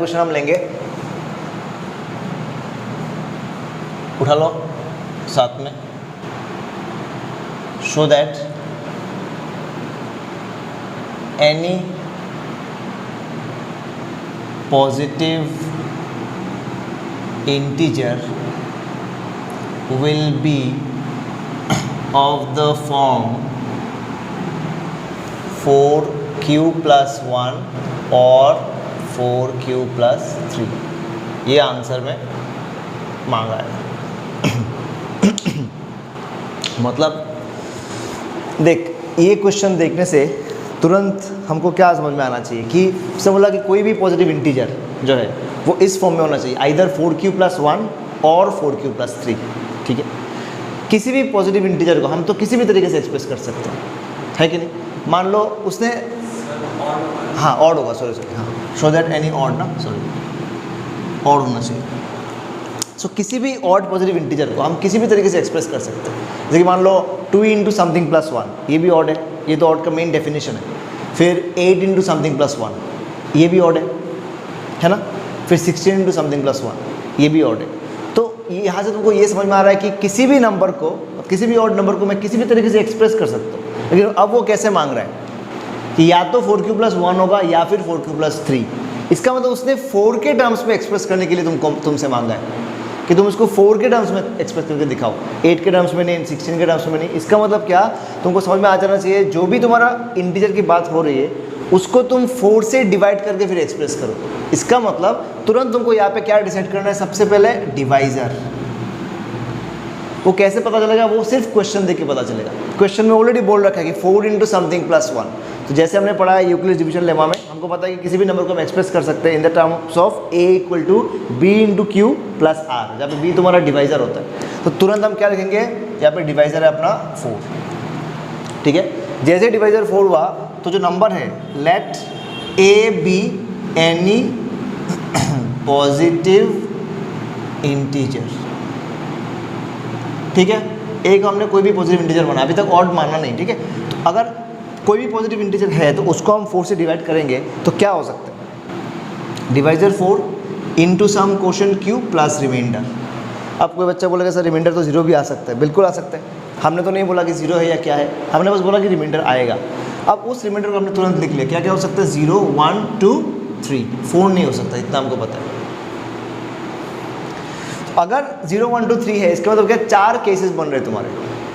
Question हम लेंगे, उठा लो साथ में। Show that any positive integer will be of the form 4q plus 1 और 4q plus 3। ये आंसर में मांगा है। मतलब देख, ये क्वेश्चन देखने से तुरंत हमको क्या समझ में आना चाहिए कि उसने बोला कि कोई भी पॉजिटिव इंटीजर जो है वो इस फॉर्म में होना चाहिए, आइदर 4q plus 1 और 4q plus 3। ठीक है, किसी भी पॉजिटिव इंटीजर को हम तो किसी भी तरीके से एक्सप्रेस कर सकते हैं, है कि नहीं। मान लो उसने, हाँ ऑड होगा, सॉरी हाँ, शो दैट एनी ऑड ना, सॉरी ऑड होना चाहिए। सो किसी भी ऑड पॉजिटिव इंटीजर को हम किसी भी तरीके से एक्सप्रेस कर सकते हैं। जैसे कि मान लो 2 into something plus 1, ये भी ऑड है, ये तो ऑड का मेन डेफिनेशन है। फिर 8 into something plus 1, ये भी ऑड है ना। फिर 16 into something plus 1, ये भी ऑड है। तो यहाँ से तुमको ये समझ में आ रहा है कि किसी भी नंबर को, किसी भी ऑड नंबर को मैं किसी भी तरीके से एक्सप्रेस कर सकता हूँ। लेकिन अब वो कैसे मांग रहा है कि या तो 4q plus 1 होगा या फिर 4q plus 3। इसका मतलब उसने 4 के टर्म्स में एक्सप्रेस करने के लिए तुमसे मांगा है कि तुम इसको 4 के टर्म्स में एक्सप्रेस करके दिखाओ, 8 के टर्म्स में नहीं, 16 के टर्म्स में नहीं। इसका मतलब क्या, तुमको समझ में आ जाना चाहिए जो भी तुम्हारा इंटीजर की बात हो रही है उसको तुम 4 से डिवाइड करके फिर एक्सप्रेस करो। इसका मतलब तुरंत तुमको यहाँ पे क्या डिसाइड करना है, सबसे पहले डिवाइजर। वो कैसे पता चलेगा, वो सिर्फ क्वेश्चन देख के पता चलेगा। क्वेश्चन में ऑलरेडी बोल रखा है कि 4 into something plus 1। तो जैसे हमने पढ़ा है यूक्लिड डिवीजन लेमा में, हमको पता है कि किसी भी नंबर को हम एक्सप्रेस कर सकते हैं in the terms of a equal to b into Q plus R, जहाँ पे b तुम्हारा डिवाइजर होता है। तो तुरंत हम क्या लिखेंगे, यहाँ पे डिवाइजर है अपना 4। ठीक है, जैसे डिवाइजर 4 हुआ तो जो नंबर है, let a be any positive integer. ठीक है, एक हमने कोई भी पॉजिटिव इंटीजर माना, अभी तक ऑड माना नहीं। ठीक है, तो अगर कोई भी पॉजिटिव इंटीजर है तो उसको हम 4 से डिवाइड करेंगे तो क्या हो सकता है, divisor 4 into sum quotient q plus remainder. अब कोई बच्चा बोलेगा सर रिमाइंडर तो 0 भी आ सकता है। बिल्कुल आ सकता है, हमने तो नहीं बोला कि 0 है या क्या है, हमने बस बोला कि रिमाइंडर आएगा। अब उस रिमाइंडर को हमने तुरंत लिख लिया, क्या क्या हो सकता है, 0 1 2 3, 4 नहीं हो सकता, इतना हमको पता है। अगर 0 1 2 3 है, इसका मतलब क्या, 4 केसेस बन रहे तुम्हारे,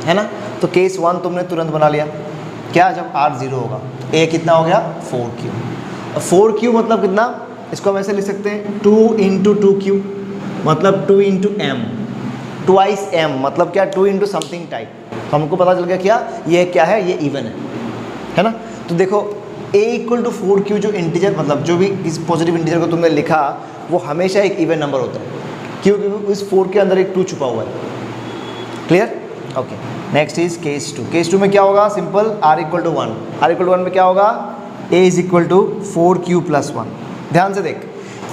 है ना। तो केस 1 तुमने तुरंत बना लिया, क्या, जब r 0 होगा, a कितना हो गया 4q। 4q मतलब कितना, इसको हम ऐसे लिख सकते हैं 2 into 2q, मतलब 2 into m, ट्वाइस m, मतलब क्या, 2 into समथिंग टाइप। तो हमको पता चल गया क्या, ये क्या है, ये इवन है ना। तो देखो a इक्वल टू 4q जो इंटीजर, मतलब जो भी इस पॉजिटिव इंटीजर को तुमने लिखा वो हमेशा एक इवन नंबर होता है, क्योंकि इस 4 के अंदर एक 2 छुपा हुआ है। Clear, okay. Next is case 2। Case 2 में क्या होगा, simple, r equal to 1। r equal to 1 में क्या होगा, a is equal to 4q plus 1। ध्यान से देख,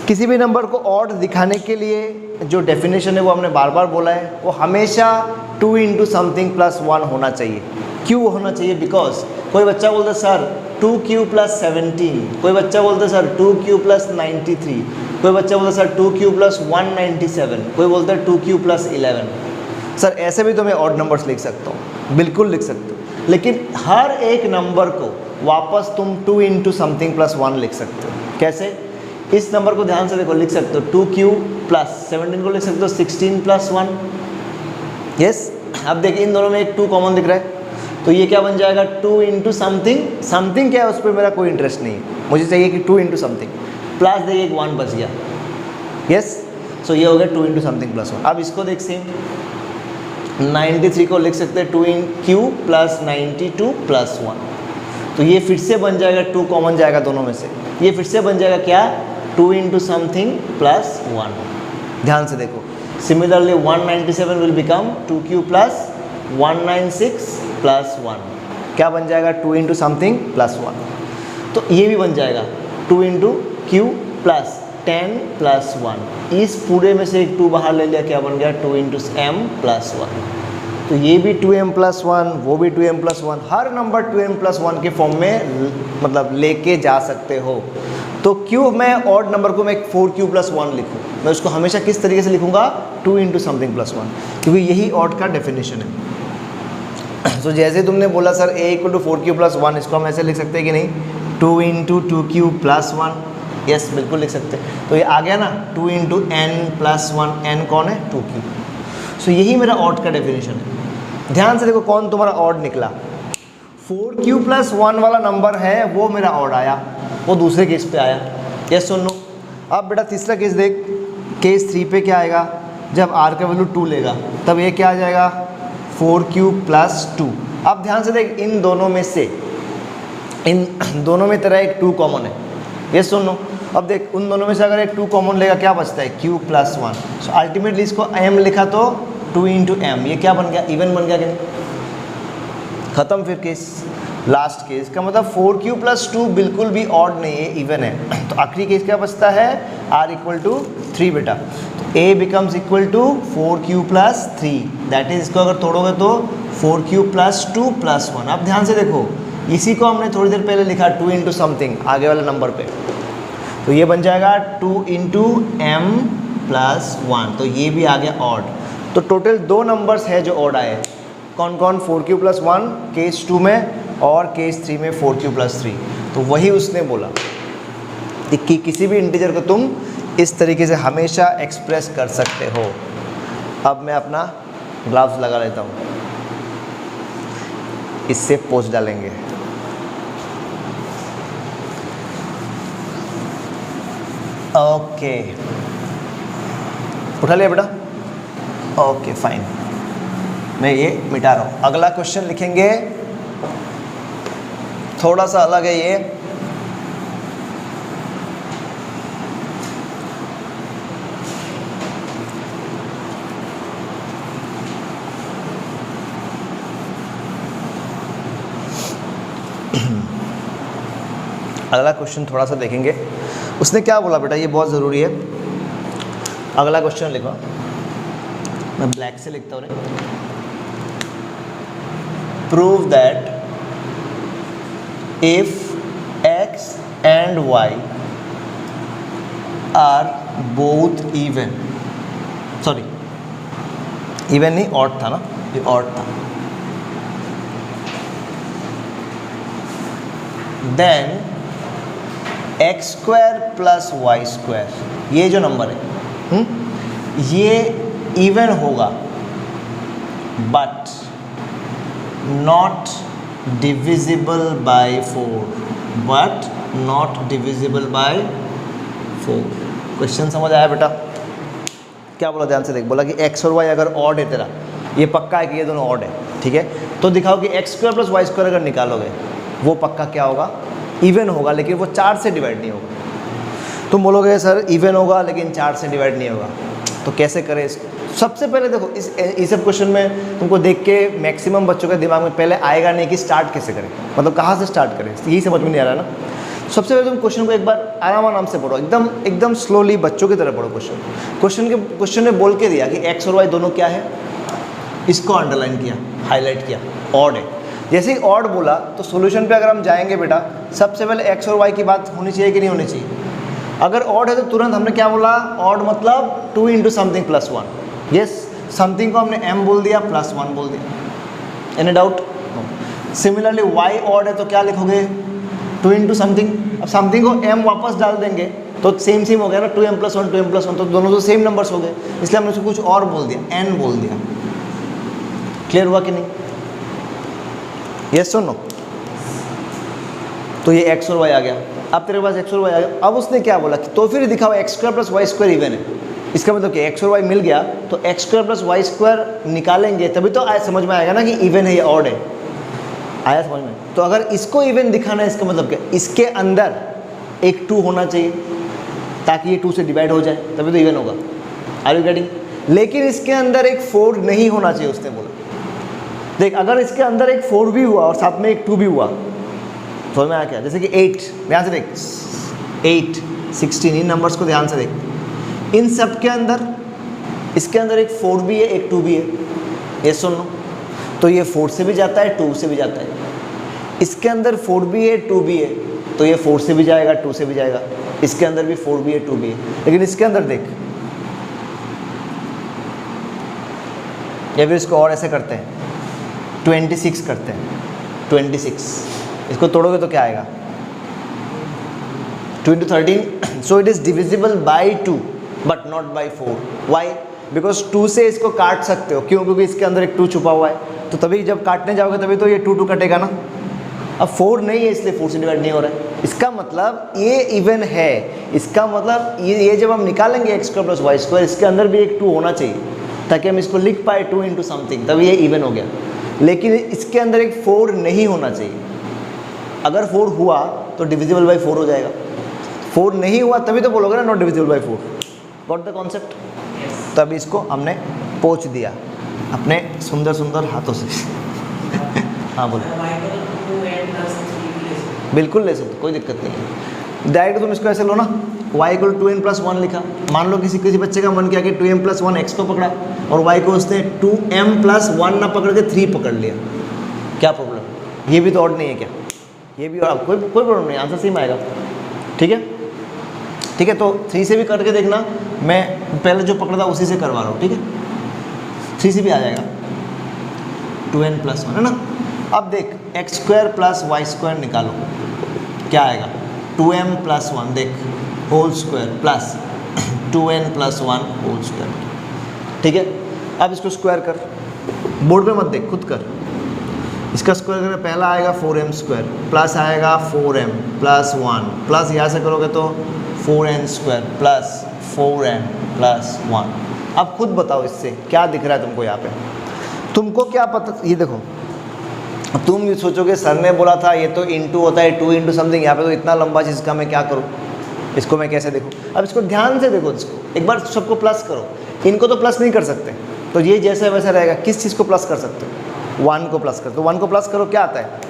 किसी भी नंबर को ऑड दिखाने के लिए जो डेफिनेशन है वो हमने बार बार बोला है, वो हमेशा 2 इंटू समथिंग प्लस 1 होना चाहिए। क्यों होना चाहिए, बिकॉज कोई बच्चा बोलता सर 2q प्लस 17, कोई बच्चा बोलता सर 2q प्लस 93, कोई बच्चा बोलता सर 2q प्लस 197, कोई बोलता है 2q प्लस 11। सर ऐसे भी तो मैं ऑड नंबर्स लिख सकता हूँ, बिल्कुल लिख सकते हो, लेकिन हर एक नंबर को वापस तुम 2 इंटू समथिंग प्लस 1 लिख सकते हो। कैसे, इस नंबर को ध्यान से देखो, लिख सकते हो 2q प्लस 17 को लिख सकते हो 16 प्लस 1। यस, अब देखिए इन दोनों में एक 2 कॉमन दिख रहा है, तो ये क्या बन जाएगा, 2 इंटू समथिंग, समथिंग क्या है उस पर मेरा कोई इंटरेस्ट नहीं है, मुझे चाहिए कि 2 इंटू समथिंग, प्लस देखिए एक 1 बच गया। यस, सो ये हो गया 2 इंटू समथिंग प्लस 1। अब इसको देख सेम, 93 को लिख सकते हैं 2 इन q प्लस 92 प्लस 1। तो ये फिर से बन जाएगा, 2 कॉमन जाएगा दोनों में से, ये फिर से बन जाएगा क्या, 2 इंटू समथिंग प्लस 1। ध्यान से देखो, similarly 197 will become 2q plus 196 plus 1। क्या बन जाएगा, 2 इंटू समथिंग प्लस 1। तो ये भी बन जाएगा 2 इंटू q प्लस 10 प्लस 1। इस पूरे में से एक 2 बाहर ले लिया, क्या बन गया, 2 इंटू m प्लस 1। तो ये भी 2m प्लस 1, वो भी 2m प्लस 1, हर नंबर 2m प्लस 1 के फॉर्म में मतलब लेके जा सकते हो। तो क्यों मैं ऑड नंबर को मैं 4q प्लस 1 लिखूँ, मैं उसको हमेशा किस तरीके से लिखूँगा, 2 इंटू समथिंग प्लस 1, क्योंकि यही ऑड का डेफिनेशन है। तो जैसे तुमने बोला sir a equal to 4q plus 1, इसको हम ऐसे लिख सकते हैं कि नहीं, 2 इंटू 2q प्लस 1, यस बिल्कुल लिख सकते हैं। तो ये आ गया ना 2 इंटू n प्लस 1, n कौन है, 2q। सो यही मेरा ऑड का डेफिनेशन है। ध्यान से देखो कौन तुम्हारा ऑड निकला, 4q प्लस 1 वाला नंबर है वो मेरा ऑड आया, वो दूसरे केस पे आया, यस सुन लो। अब बेटा तीसरा केस देख, केस 3 पे क्या आएगा, जब r का वैल्यू 2 लेगा तब ये क्या आ जाएगा, 4q प्लस 2। अब ध्यान से देख, इन दोनों में से, इन दोनों में तेरा एक 2 कॉमन है, ये सुन लो। अब देख उन दोनों में से अगर एक 2 कॉमन लेगा क्या बचता है, q प्लस 1। सो अल्टीमेटली इसको m लिखा तो 2 इंटू m, ये क्या बन गया, इवन बन गया कि नहीं, खत्म फिर केस। लास्ट केस का मतलब 4q प्लस 2 बिल्कुल भी ऑड नहीं है, इवन है। तो आखिरी केस क्या बचता है, r इक्वल टू 3 बेटा, तो a becomes equal to 4q plus 3, that is इसको अगर तोड़ोगे तो 4q प्लस 2 प्लस 1। अब ध्यान से देखो, इसी को हमने थोड़ी देर पहले लिखा 2 इंटू समथिंग आगे वाले नंबर पे, तो ये बन जाएगा 2 इंटू m प्लस 1, तो ये भी आ गया ऑड। तो टोटल 2 नंबर्स है जो ऑड आए, कौन कौन, 4q प्लस 1 केस 2 में और केस 3 में 4q प्लस 3। तो वही उसने बोला कि किसी भी इंटीजर को तुम इस तरीके से हमेशा एक्सप्रेस कर सकते हो। अब मैं अपना ग्लव्स लगा लेता हूँ, इससे पोंछ डालेंगे। ओके उठा लिया बेटा, ओके फाइन, मैं ये मिटा रहा हूँ। अगला क्वेश्चन लिखेंगे, थोड़ा सा अलग है ये, अगला क्वेश्चन थोड़ा सा देखेंगे। उसने क्या बोला बेटा, ये बहुत ज़रूरी है। अगला क्वेश्चन लिखो, मैं ब्लैक से लिखता हूँ, prove that if x and y are both even, sorry even नहीं ऑड था ना, ये ऑड था, then X square plus Y square, ये जो नंबर है ये इवन होगा but not divisible by 4, but not divisible by 4। Question समझ आया बेटा, क्या बोला ध्यान से देख, बोला कि एक्स और वाई अगर ऑड है तेरा, ये पक्का है कि ये दोनों ऑड है, ठीक है, तो दिखाओ कि X square plus Y square अगर निकालोगे वो पक्का क्या होगा, इवन होगा, लेकिन वो 4 से डिवाइड नहीं होगा। तुम बोलोगे सर इवन होगा लेकिन 4 से डिवाइड नहीं होगा, तो कैसे करें इसको। सबसे पहले देखो इस सब क्वेश्चन में तुमको देख के मैक्सिमम बच्चों के दिमाग में पहले आएगा नहीं कि स्टार्ट कैसे करें, मतलब कहाँ से स्टार्ट करें, यही समझ में नहीं आ रहा ना। सबसे पहले तुम क्वेश्चन को एक बार आराम से पढ़ो, एकदम स्लोली बच्चों की तरह पढ़ो। क्वेश्चन ने बोल के दिया कि एक्स और वाई दोनों क्या है, इसको अंडरलाइन किया, हाईलाइट किया, ऑड है। जैसे ही ऑड बोला तो सॉल्यूशन पे अगर हम जाएंगे बेटा, सबसे पहले एक्स और वाई की बात होनी चाहिए कि नहीं होनी चाहिए। अगर ऑड है तो तुरंत हमने क्या बोला, ऑड मतलब 2 into something plus 1, yes, something को हमने m बोल दिया प्लस 1 बोल दिया, any doubt. Similarly Y odd है तो क्या लिखोगे, 2 इंटू समथिंग। अब समथिंग को m वापस डाल देंगे तो सेम हो गया ना, 2m प्लस 1 2m प्लस 1, तो दोनों तो सेम नंबर्स हो गए, इसलिए हमने उसको कुछ और बोल दिया, n बोल दिया। क्लियर हुआ कि नहीं, यस सुनो। तो ये एक्स और वाई आ गया, अब तेरे पास एक्स और वाई आ गया। अब उसने क्या बोला कि तो फिर दिखाओ X square plus Y square even है, इसका मतलब कि एक्स और वाई मिल गया तो X square plus Y square निकालेंगे तभी तो समझ में आएगा ना कि इवन है या ऑड है, आया समझ में। तो अगर इसको इवन दिखाना है इसका मतलब क्या, इसके अंदर एक 2 होना चाहिए ताकि ये 2 से डिवाइड हो जाए, तभी तो इवन होगा, आर यू गेटिंग। लेकिन इसके अंदर एक 4 नहीं होना चाहिए, उसने बोला। देख अगर इसके अंदर एक 4 भी हुआ और साथ में एक 2 भी हुआ, समझ में आया क्या, जैसे कि 8, ध्यान से देख 8 16, इन नंबर्स को ध्यान से देख, इन सब के अंदर इसके अंदर एक 4 भी है एक 2 भी है, ये सुन लो, तो ये 4 से भी जाता है 2 से भी जाता है। इसके अंदर 4 भी है 2 भी है, तो ये 4 से भी जाएगा 2 से भी जाएगा। इसके अंदर भी 4 भी है 2 भी है, लेकिन इसके अंदर देख, या फिर इसको और ऐसे करते हैं 26 करते हैं 26, इसको तोड़ोगे तो क्या आएगा 2 into 13, so it is divisible by 2 but not by 4. Why? Because 2 से इसको काट सकते हो, क्यों? क्योंकि इसके अंदर एक 2 छुपा हुआ है, तो तभी जब काटने जाओगे तभी तो ये 2 कटेगा ना। अब 4 नहीं है इसलिए 4 से डिवाइड नहीं हो रहा है, इसका मतलब ये इवन है, इसका मतलब ये जब हम निकालेंगे x square plus Y square, इसके अंदर भी एक 2 होना चाहिए ताकि हम इसको लिख पाए 2 into समथिंग, तभी ये इवन हो गया। लेकिन इसके अंदर एक 4 नहीं होना चाहिए, अगर 4 हुआ तो डिविजिबल बाई 4 हो जाएगा, 4 नहीं हुआ तभी तो बोलोगे ना not divisible by 4। Got the concept? तो अभी इसको हमने पोंछ दिया अपने सुंदर सुंदर हाथों से। हाँ बोलो। बिल्कुल ले सकते, कोई दिक्कत नहीं है। डायरेक्ट तुम इसको ऐसे लो ना, y इक्वल 2m+1 लिखा, मान लो किसी बच्चे का मन किया कि 2m+1 x को पकड़ा और y को उसने 2m+1 ना पकड़ के 3 पकड़ लिया, क्या प्रॉब्लम? ये भी तो ऑड नहीं है क्या? ये भी कोई प्रॉब्लम नहीं, आंसर सेम आएगा। ठीक है, ठीक है, तो 3 से भी करके देखना, मैं पहले जो पकड़ा था उसी से करवा रहा हूँ। ठीक है, 3 से भी आ जाएगा 2n+1 है ना। अब देख x square plus Y square निकालो, क्या आएगा 2m+1, देख whole square plus 2n+1 whole square. ठीक है, अब इसको स्क्वायर कर, बोर्ड पे मत देख, खुद कर। इसका स्क्वायर करें, पहला आएगा 4m स्क्वायर प्लस आएगा 4m प्लस 1 प्लस यहाँ से करोगे तो 4n square plus 4m plus 1। अब खुद बताओ इससे क्या दिख रहा है तुमको यहाँ पे? तुमको क्या पता, ये देखो, तुम ये सोचोगे सर ने बोला था ये तो इंटू होता है 2 into समथिंग, यहाँ पे तो इतना लंबा चीज़ का मैं क्या करूँ, इसको मैं कैसे देखूँ? अब इसको ध्यान से देखो, इसको एक बार सबको प्लस करो, इनको तो प्लस नहीं कर सकते, तो ये जैसा वैसा रहेगा। किस चीज़ को प्लस कर सकते हो? 1 को प्लस कर, तो 1 को प्लस करो, क्या आता है?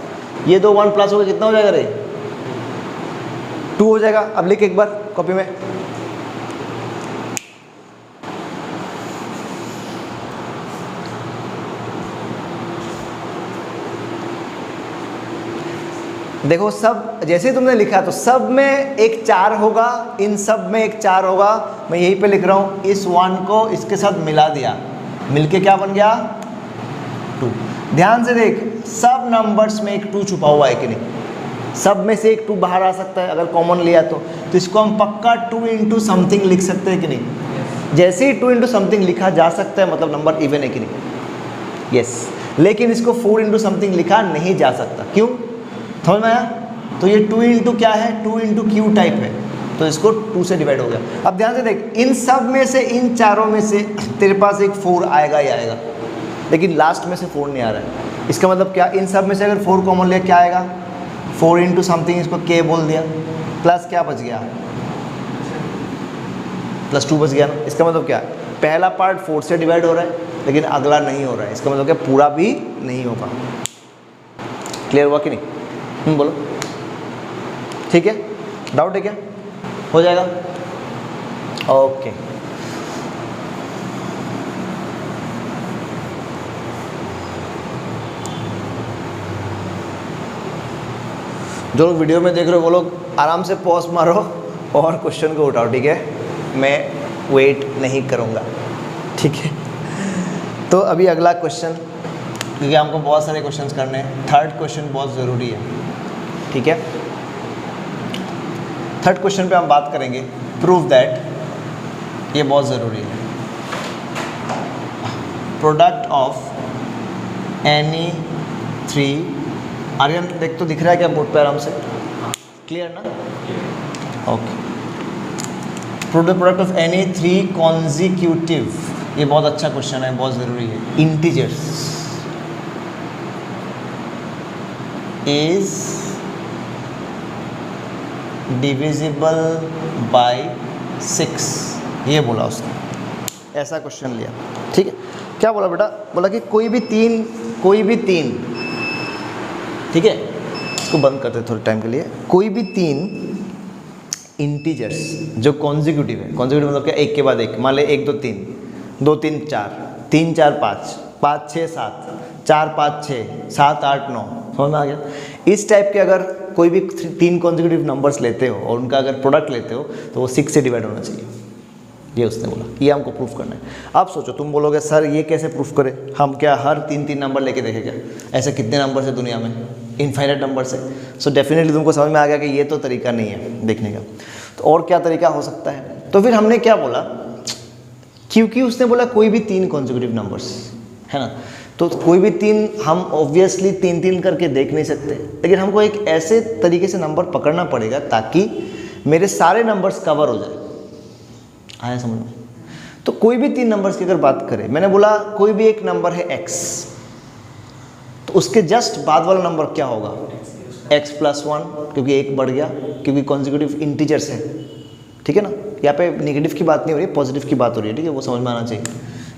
ये 2 1 प्लस होगा, कितना हो जाएगा रे? 2 हो जाएगा। अब लिख एक बार कॉपी में, देखो सब जैसे ही तुमने लिखा तो सब में एक 4 होगा, इन सब में एक 4 होगा। मैं यहीं पे लिख रहा हूँ, इस 1 को इसके साथ मिला दिया, मिलके क्या बन गया 2। ध्यान से देख, सब नंबर्स में एक 2 छुपा हुआ है कि नहीं? सब में से एक 2 बाहर आ सकता है अगर कॉमन लिया तो इसको हम पक्का 2 into समथिंग लिख सकते हैं कि नहीं? जैसे ही 2 into समथिंग लिखा जा सकता है मतलब नंबर इवन है कि नहीं? यस। लेकिन इसको 4 into समथिंग लिखा नहीं जा सकता, क्यों? समझ में आया? तो ये 2 into क्या है? 2 into Q टाइप है, तो इसको 2 से डिवाइड हो गया। अब ध्यान से देख, इन सब में से, इन चारों में से तेरे पास एक 4 आएगा ही आएगा, लेकिन लास्ट में से 4 नहीं आ रहा है। इसका मतलब क्या? इन सब में से अगर 4 कॉमन लिया क्या आएगा? 4 into समथिंग, इसको K बोल दिया, प्लस क्या बच गया? प्लस 2 बच गया ना। इसका मतलब क्या? पहला पार्ट 4 से डिवाइड हो रहा है लेकिन अगला नहीं हो रहा है, इसका मतलब क्या? पूरा भी नहीं होगा। क्लियर हुआ कि नहीं? बोलो, ठीक है? डाउट है क्या? हो जाएगा, ओके। जो लोग वीडियो में देख रहे हो वो लोग आराम से पॉज मारो और क्वेश्चन को उठाओ, ठीक है? मैं वेट नहीं करूँगा, ठीक है? तो अभी अगला क्वेश्चन, क्योंकि हमको बहुत सारे क्वेश्चंस करने हैं, थर्ड क्वेश्चन बहुत ज़रूरी है, ठीक है? थर्ड क्वेश्चन पे हम बात करेंगे प्रूव दैट, ये बहुत ज़रूरी है। प्रोडक्ट ऑफ एनी 3, आर्यन देख तो दिख रहा है क्या बोर्ड पे आराम से? क्लियर ना? Okay. Product of any 3 consecutive, ये बहुत अच्छा क्वेश्चन है, बहुत ज़रूरी है। इंटीजर्स इज डिविजिबल बाय 6, ये बोला उसने, ऐसा क्वेश्चन लिया, ठीक है? क्या बोला बेटा? बोला कि कोई भी तीन, ठीक है, इसको बंद करते थोड़े टाइम के लिए। कोई भी 3 इंटीजर्स जो कॉन्जिक्यूटिव है, कॉन्जिक्यूटिव मतलब क्या? एक के बाद एक, मान ले 1 2 3, 2 3 4, 3 4 5, 5 6 7, 4 5 6, 7 8 9, समझ में आ गया? इस टाइप के अगर कोई भी 3 कॉन्जिक्यूटिव नंबर्स लेते हो और उनका अगर प्रोडक्ट लेते हो तो वो 6 से डिवाइड होना चाहिए, ये उसने बोला, ये हमको प्रूफ करना है। अब सोचो, तुम बोलोगे सर ये कैसे प्रूफ करें, हम क्या हर 3 नंबर लेके देखें क्या? ऐसे कितने नंबर है दुनिया में, इनफाइनाइट नंबर है। सो डेफिनेटली तुमको समझ में आ गया कि ये तो तरीका नहीं है देखने का। तो और क्या तरीका हो सकता है? तो फिर हमने क्या बोला, क्योंकि उसने बोला कोई भी 3 कॉन्जिक्यूटिव नंबर्स है ना, तो कोई भी 3 हम ऑब्वियसली 3 करके देख नहीं सकते, लेकिन हमको एक ऐसे तरीके से नंबर पकड़ना पड़ेगा ताकि मेरे सारे नंबर्स कवर हो जाए। आया समझ में? तो कोई भी 3 नंबर्स की अगर बात करें, मैंने बोला कोई भी एक नंबर है x, तो उसके जस्ट बाद वाला नंबर क्या होगा? x + 1, क्योंकि एक बढ़ गया, क्योंकि कॉन्जिक्यूटिव इंटीजर्स है, ठीक है ना। यहाँ पे नेगेटिव की बात नहीं हो रही है, पॉजिटिव की बात हो रही है, ठीक है, वो समझ में आना चाहिए।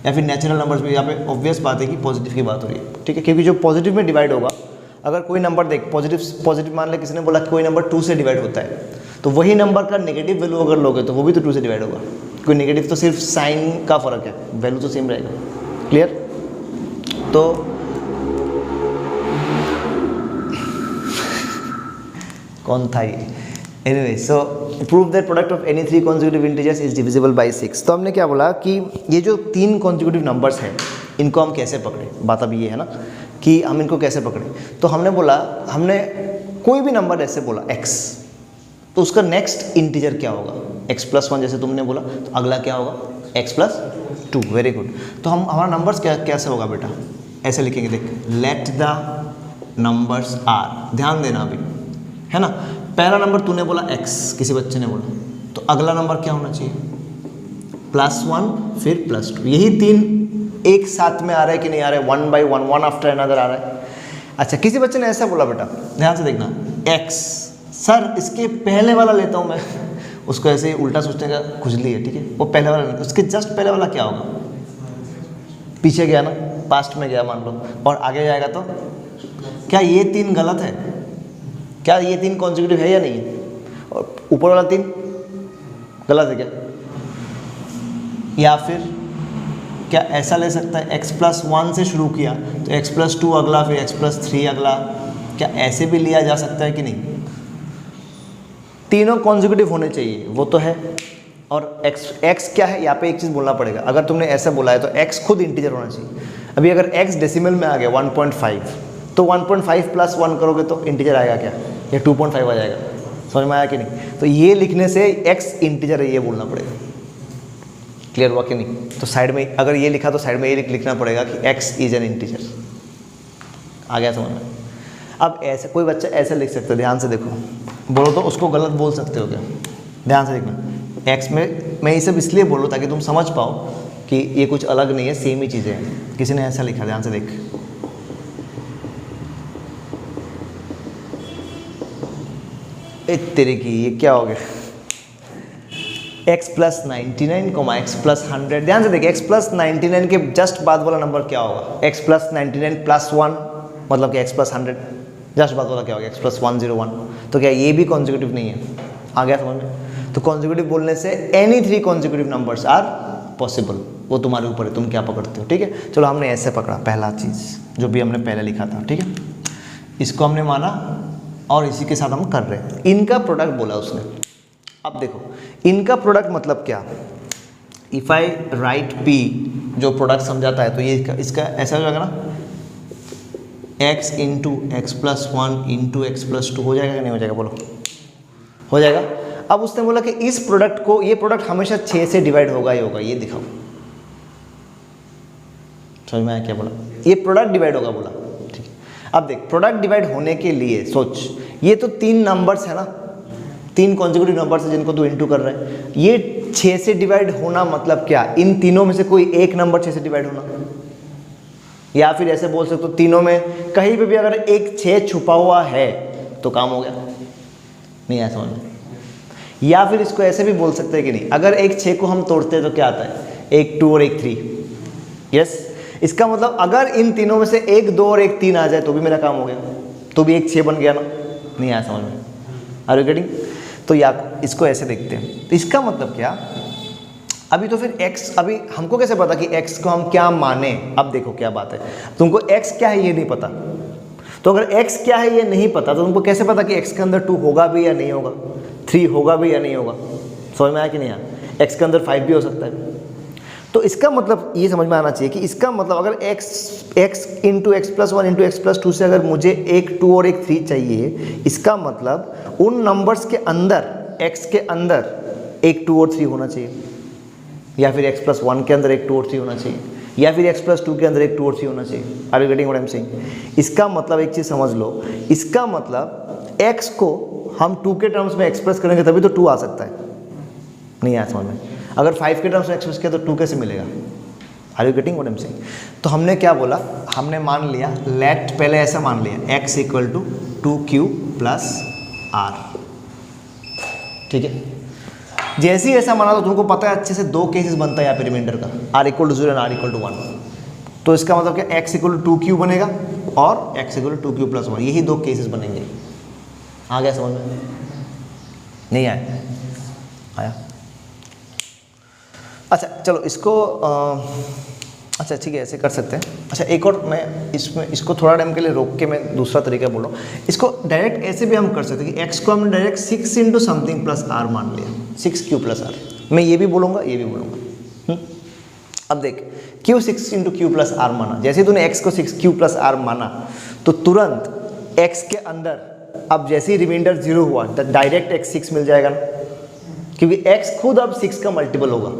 या फिर नेचुरल नंबर्स में यहाँ पे ऑब्वियस बात है कि पॉजिटिव की बात हो रही है, ठीक है, क्योंकि जो पॉजिटिव में डिवाइड होगा, अगर कोई नंबर देख पॉजिटिव मान ले किसी ने बोला कि कोई नंबर 2 से डिवाइड होता है, तो वही नंबर का नेगेटिव वैल्यू अगर लोगे तो वो भी तो 2 से डिवाइड होगा, क्योंकि नेगेटिव तो सिर्फ साइन का फ़र्क है, वैल्यू तो सेम रहेगा। क्लियर? तो कौन था ये? Anyway, so prove that product of any 3 consecutive integers is divisible by 6। तो हमने क्या बोला कि ये जो 3 कॉन्जिक्यूटिव नंबर्स हैं, इनको हम कैसे पकड़े, बात अभी ये है ना कि हम इनको कैसे पकड़े। तो हमने बोला, हमने कोई भी नंबर ऐसे बोला x, तो उसका नेक्स्ट इंटीजर क्या होगा? x + 1 जैसे तुमने बोला, तो अगला क्या होगा? x + 2। Very good. तो हम हमारा नंबर्स कैसे होगा बेटा? ऐसे लिखेंगे, देख, लेट द नंबर्स आर, ध्यान देना अभी, है ना। पहला नंबर तूने बोला x, किसी बच्चे ने बोला, तो अगला नंबर क्या होना चाहिए? +1 फिर +2। यही 3 एक साथ में आ रहा है कि नहीं आ रहा है? 1 by 1, 1 आफ्टर अनदर आ रहा है। अच्छा, किसी बच्चे ने ऐसा बोला बेटा, ध्यान से देखना, x, सर इसके पहले वाला लेता हूँ मैं, उसको ऐसे ही उल्टा सोचने का खुजली है, ठीक है, वो पहले वाला लेता, उसके जस्ट पहले वाला क्या होगा? पीछे गया ना, पास्ट में गया मान लो, और आगे जाएगा तो क्या ये 3 गलत है? क्या ये 3 कॉन्जिक्यूटिव है या नहीं है? और ऊपर वाला 3 गलत है क्या? या फिर क्या ऐसा ले सकता है, x + 1 से शुरू किया तो x + 2 अगला, फिर x + 3 अगला, क्या ऐसे भी लिया जा सकता है कि नहीं? तीनों कॉन्जिक्यूटिव होने चाहिए, वो तो है। और x क्या है, यहाँ पे एक चीज़ बोलना पड़ेगा, अगर तुमने ऐसा बोला है तो x खुद इंटीजर होना चाहिए। अभी अगर x डेसिमल में आ गया 1.5, तो 1.5 + 1 करोगे तो इंटीजर आएगा क्या? या 2.5 आ जाएगा? समझ में आया कि नहीं? तो ये लिखने से x इंटीजर है, ये बोलना पड़ेगा। क्लियर हुआ कि नहीं? तो साइड में अगर ये लिखा तो साइड में ये लिखना पड़ेगा कि x इज एन इंटीजर। आ गया समझ में? अब ऐसे कोई बच्चा ऐसे लिख सकता है, ध्यान से देखो, बोलो तो उसको गलत बोल सकते हो क्या? ध्यान से देखना, x में मैं ये सब इसलिए बोलूँ ताकि तुम समझ पाओ कि ये कुछ अलग नहीं है, सेम ही चीज़ें हैं। किसी ने ऐसा लिखा, ध्यान से देख, तेरे की ये क्या हो गया? x + 99, x + 100। ध्यान से देखिए, x + 99 के जस्ट बाद वाला नंबर क्या होगा? x + 99 + 1, मतलब कि x + 100, जस्ट बाद वाला क्या होगा? x + 101। तो क्या ये भी कॉन्जिक्यूटिव नहीं है? आ गया समझ में? तो कॉन्जिक्यूटिव बोलने से any 3 consecutive numbers are possible, वो तुम्हारे ऊपर है, तुम क्या पकड़ते हो, ठीक है। चलो हमने ऐसे पकड़ा, पहला चीज़ जो भी हमने पहले लिखा था, ठीक है, इसको हमने माना और इसी के साथ हम कर रहे हैं। इनका प्रोडक्ट बोला उसने। अब देखो, इनका प्रोडक्ट मतलब क्या? इफ़ आई राइट P जो प्रोडक्ट समझाता है, तो ये इसका ऐसा हो जाएगा ना, x × x + 1 × x + 2 हो जाएगा कि नहीं हो जाएगा? बोलो, हो जाएगा। अब उसने बोला कि इस प्रोडक्ट को, ये प्रोडक्ट हमेशा 6 से डिवाइड होगा ही होगा, ये दिखाओ। समझ में आया क्या बोला? ये प्रोडक्ट डिवाइड होगा बोला, ठीक है। अब देख, प्रोडक्ट डिवाइड होने के लिए सोच, ये तो 3 नंबर्स है ना, 3 कॉन्जिक्यूटिव नंबर्स है जिनको तू इंटू कर रहा है। ये 6 से डिवाइड होना मतलब क्या? इन तीनों में से कोई एक नंबर 6 से डिवाइड होना, या फिर ऐसे बोल सकते हो तीनों में कहीं पे भी अगर एक 6 छुपा हुआ है तो काम हो गया। नहीं आया समझ में? या फिर इसको ऐसे भी बोल सकते हैं कि नहीं, अगर एक 6 को हम तोड़ते हैं तो क्या आता है? एक 2 और एक 3। यस, इसका मतलब अगर इन तीनों में से एक 2 और एक 3 आ जाए तो भी मेरा काम हो गया, तो भी एक 6 बन गया ना। नहीं आया समझ में? Are you getting? तो या इसको ऐसे देखते हैं, तो इसका मतलब क्या? अभी तो फिर x, अभी हमको कैसे पता कि x को हम क्या माने? अब देखो क्या बात है, तुमको x क्या है ये नहीं पता, तो अगर x क्या है ये नहीं पता तो तुमको कैसे पता कि x के अंदर 2 होगा भी या नहीं होगा, 3 होगा भी या नहीं होगा? समझ में आया कि नहीं आया? x के अंदर 5 भी हो सकता है। तो इसका मतलब ये समझ में आना चाहिए कि इसका मतलब अगर x into x plus 1 into x plus 2 से अगर मुझे एक 2 और एक 3 चाहिए, इसका मतलब उन नंबर्स के अंदर x के अंदर एक 2 और 3 होना चाहिए, या फिर x प्लस 1 के अंदर एक 2 और 3 होना चाहिए, या फिर x प्लस 2 के अंदर एक 2 और 3 होना चाहिए। Are you getting what I am saying? इसका मतलब एक चीज़ समझ लो, इसका मतलब x को हम 2 के टर्म्स में एक्सप्रेस करेंगे तभी तो 2 आ सकता है। नहीं आया समझ में? अगर 5 के टर्म्स में एक्सप्रेस किया तो 2 कैसे मिलेगा? Are you getting what I am saying? तो हमने क्या बोला, हमने मान लिया लेट, पहले ऐसा मान लिया x equal to 2q plus r, ठीक है। जैसे ही ऐसा माना तो तुमको पता है अच्छे से 2 केसेस बनता है यहाँ पे रिमाइंडर का, r equal to 0 and r equal to 1। तो इसका मतलब क्या, x इक्वल टू 2q बनेगा और x equal to 2q plus 1, यही 2 केसेस बनेंगे। आ गया समझ में? नहीं आया? आया? अच्छा चलो इसको अच्छा ठीक है ऐसे कर सकते हैं। अच्छा एक और मैं इसको थोड़ा टाइम के लिए रोक के मैं दूसरा तरीका बोल रहा हूँ। इसको डायरेक्ट ऐसे भी हम कर सकते हैं कि x को हमने direct 6 into something plus r मान लिया, 6q प्लस r। मैं ये भी बोलूँगा ये भी बोलूँगा। अब देख q 6 into Q plus r माना, जैसे ही तूने x को 6q प्लस r माना तो तुरंत x के अंदर अब जैसे ही रिमाइंडर 0 हुआ तो डायरेक्ट x 6 मिल जाएगा ना, क्योंकि x खुद अब 6 का मल्टीपल होगा।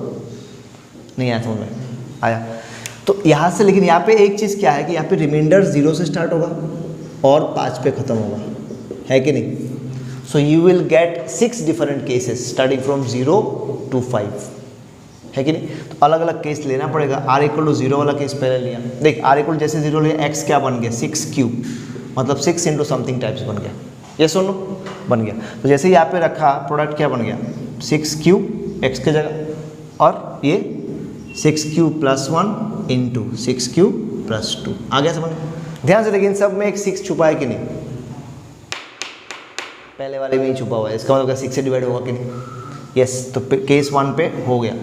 नहीं आया समझ में? आया? तो यहाँ से, लेकिन यहाँ पे एक चीज़ क्या है कि यहाँ पे रिमाइंडर 0 से स्टार्ट होगा और 5 पे ख़त्म होगा, है कि नहीं? So you will get 6 different cases starting from 0 to 5, है कि नहीं? तो अलग अलग केस लेना पड़ेगा। r इक्वल टू 0 वाला केस पहले लिया, देख r इक्वल जैसे 0 लिया, x क्या बन गया 6q, मतलब 6 इंटू समथिंग टाइप्स बन गया, ये सुनो बन गया। तो जैसे यहाँ पे रखा प्रोडक्ट क्या बन गया 6q x के जगह और ये 6q plus 1 into 6q plus 2। आ गया समझ? ध्यान से देखिए इन सब में एक 6 छुपा है कि नहीं? पहले वाले में ही छुपा हुआ है, इसका मतलब 6 से डिवाइड होगा कि नहीं? यस। तो केस 1 पे हो गया,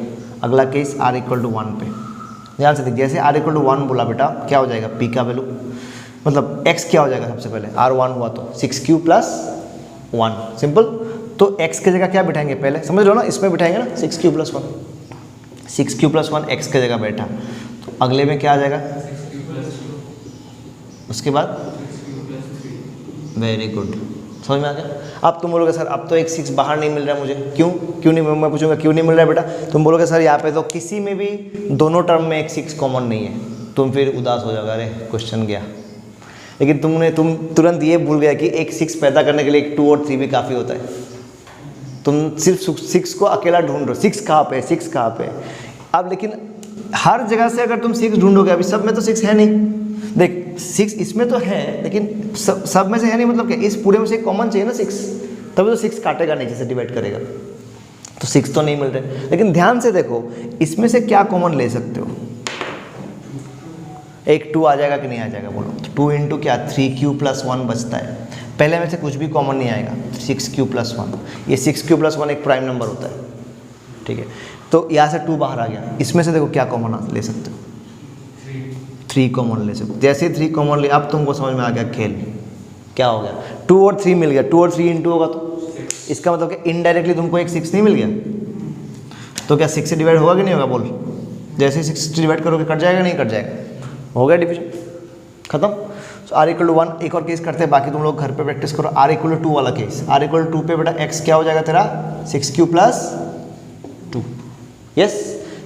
अगला केस r इक्वल टू 1 पे। ध्यान से देखिए जैसे r इक्वल टू 1 बोला बेटा क्या हो जाएगा, p का वैल्यू मतलब x क्या हो जाएगा सबसे पहले, r1 हुआ तो 6q प्लस 1, सिंपल। तो x की जगह क्या बिठाएंगे पहले, समझ लो ना, इसमें बिठाएंगे ना 6q plus 1, 6q plus 1 x की जगह बैठा, तो अगले में क्या आ जाएगा, उसके बाद वेरी गुड, समझ में आ गया? अब तुम बोलोगे सर अब तो एक 6 बाहर नहीं मिल रहा है मुझे, क्यों नहीं? मैं पूछूंगा क्यों नहीं मिल रहा है बेटा, तुम बोलोगे सर यहाँ पे तो किसी में भी दोनों टर्म में एक 6 कॉमन नहीं है। तुम फिर उदास हो जाओगे, अरे क्वेश्चन गया। लेकिन तुम तुरंत ये भूल गया कि एक 6 पैदा करने के लिए एक 2 और 3 भी काफ़ी होता है। तुम सिर्फ 6 को अकेला ढूंढ रहे हो, 6 कहाँ पे, 6 कहाँ पे। अब लेकिन हर जगह से अगर तुम 6 ढूंढोगे, अभी सब में तो 6 है नहीं, देख 6 इसमें तो है लेकिन सब में से है नहीं, मतलब क्या इस पूरे में से कॉमन चाहिए ना 6, तभी तो 6 काटेगा नीचे से डिवाइड करेगा, तो 6 तो नहीं मिल रहे। लेकिन ध्यान से देखो इसमें से क्या कॉमन ले सकते हो, एक 2 आ जाएगा कि नहीं आ जाएगा बोलो, तो 2 इंटू क्या 3q प्लस 1 बचता है, पहले में से कुछ भी कॉमन नहीं आएगा, 6q प्लस 1, ये 6q प्लस 1 एक प्राइम नंबर होता है, ठीक है। तो यहाँ से 2 बाहर आ गया, इसमें से देखो क्या कॉमन ले सकते हो, 3 कॉमन ले सकते हो। जैसे 3 कॉमन ले, अब तुमको समझ में आ गया खेल क्या हो गया, 2 और 3 मिल गया, 2 और 3 इंटू होगा तो इसका मतलब कि इनडायरेक्टली तुमको एक 6 नहीं मिल गया, तो क्या 6 से डिवाइड होगा कि नहीं होगा बोल, जैसे 6 से डिवाइड करोगे कट जाएगा नहीं कट जाएगा, हो गया डिवीजन खत्म। तो r इक्वल टू 1 एक और केस करते हैं, बाकी तुम लोग घर पे प्रैक्टिस करो। r इक्वल टू 2 वाला केस, r इक्वल टू 2 पे बेटा x क्या हो जाएगा तेरा 6q प्लस 2, यस।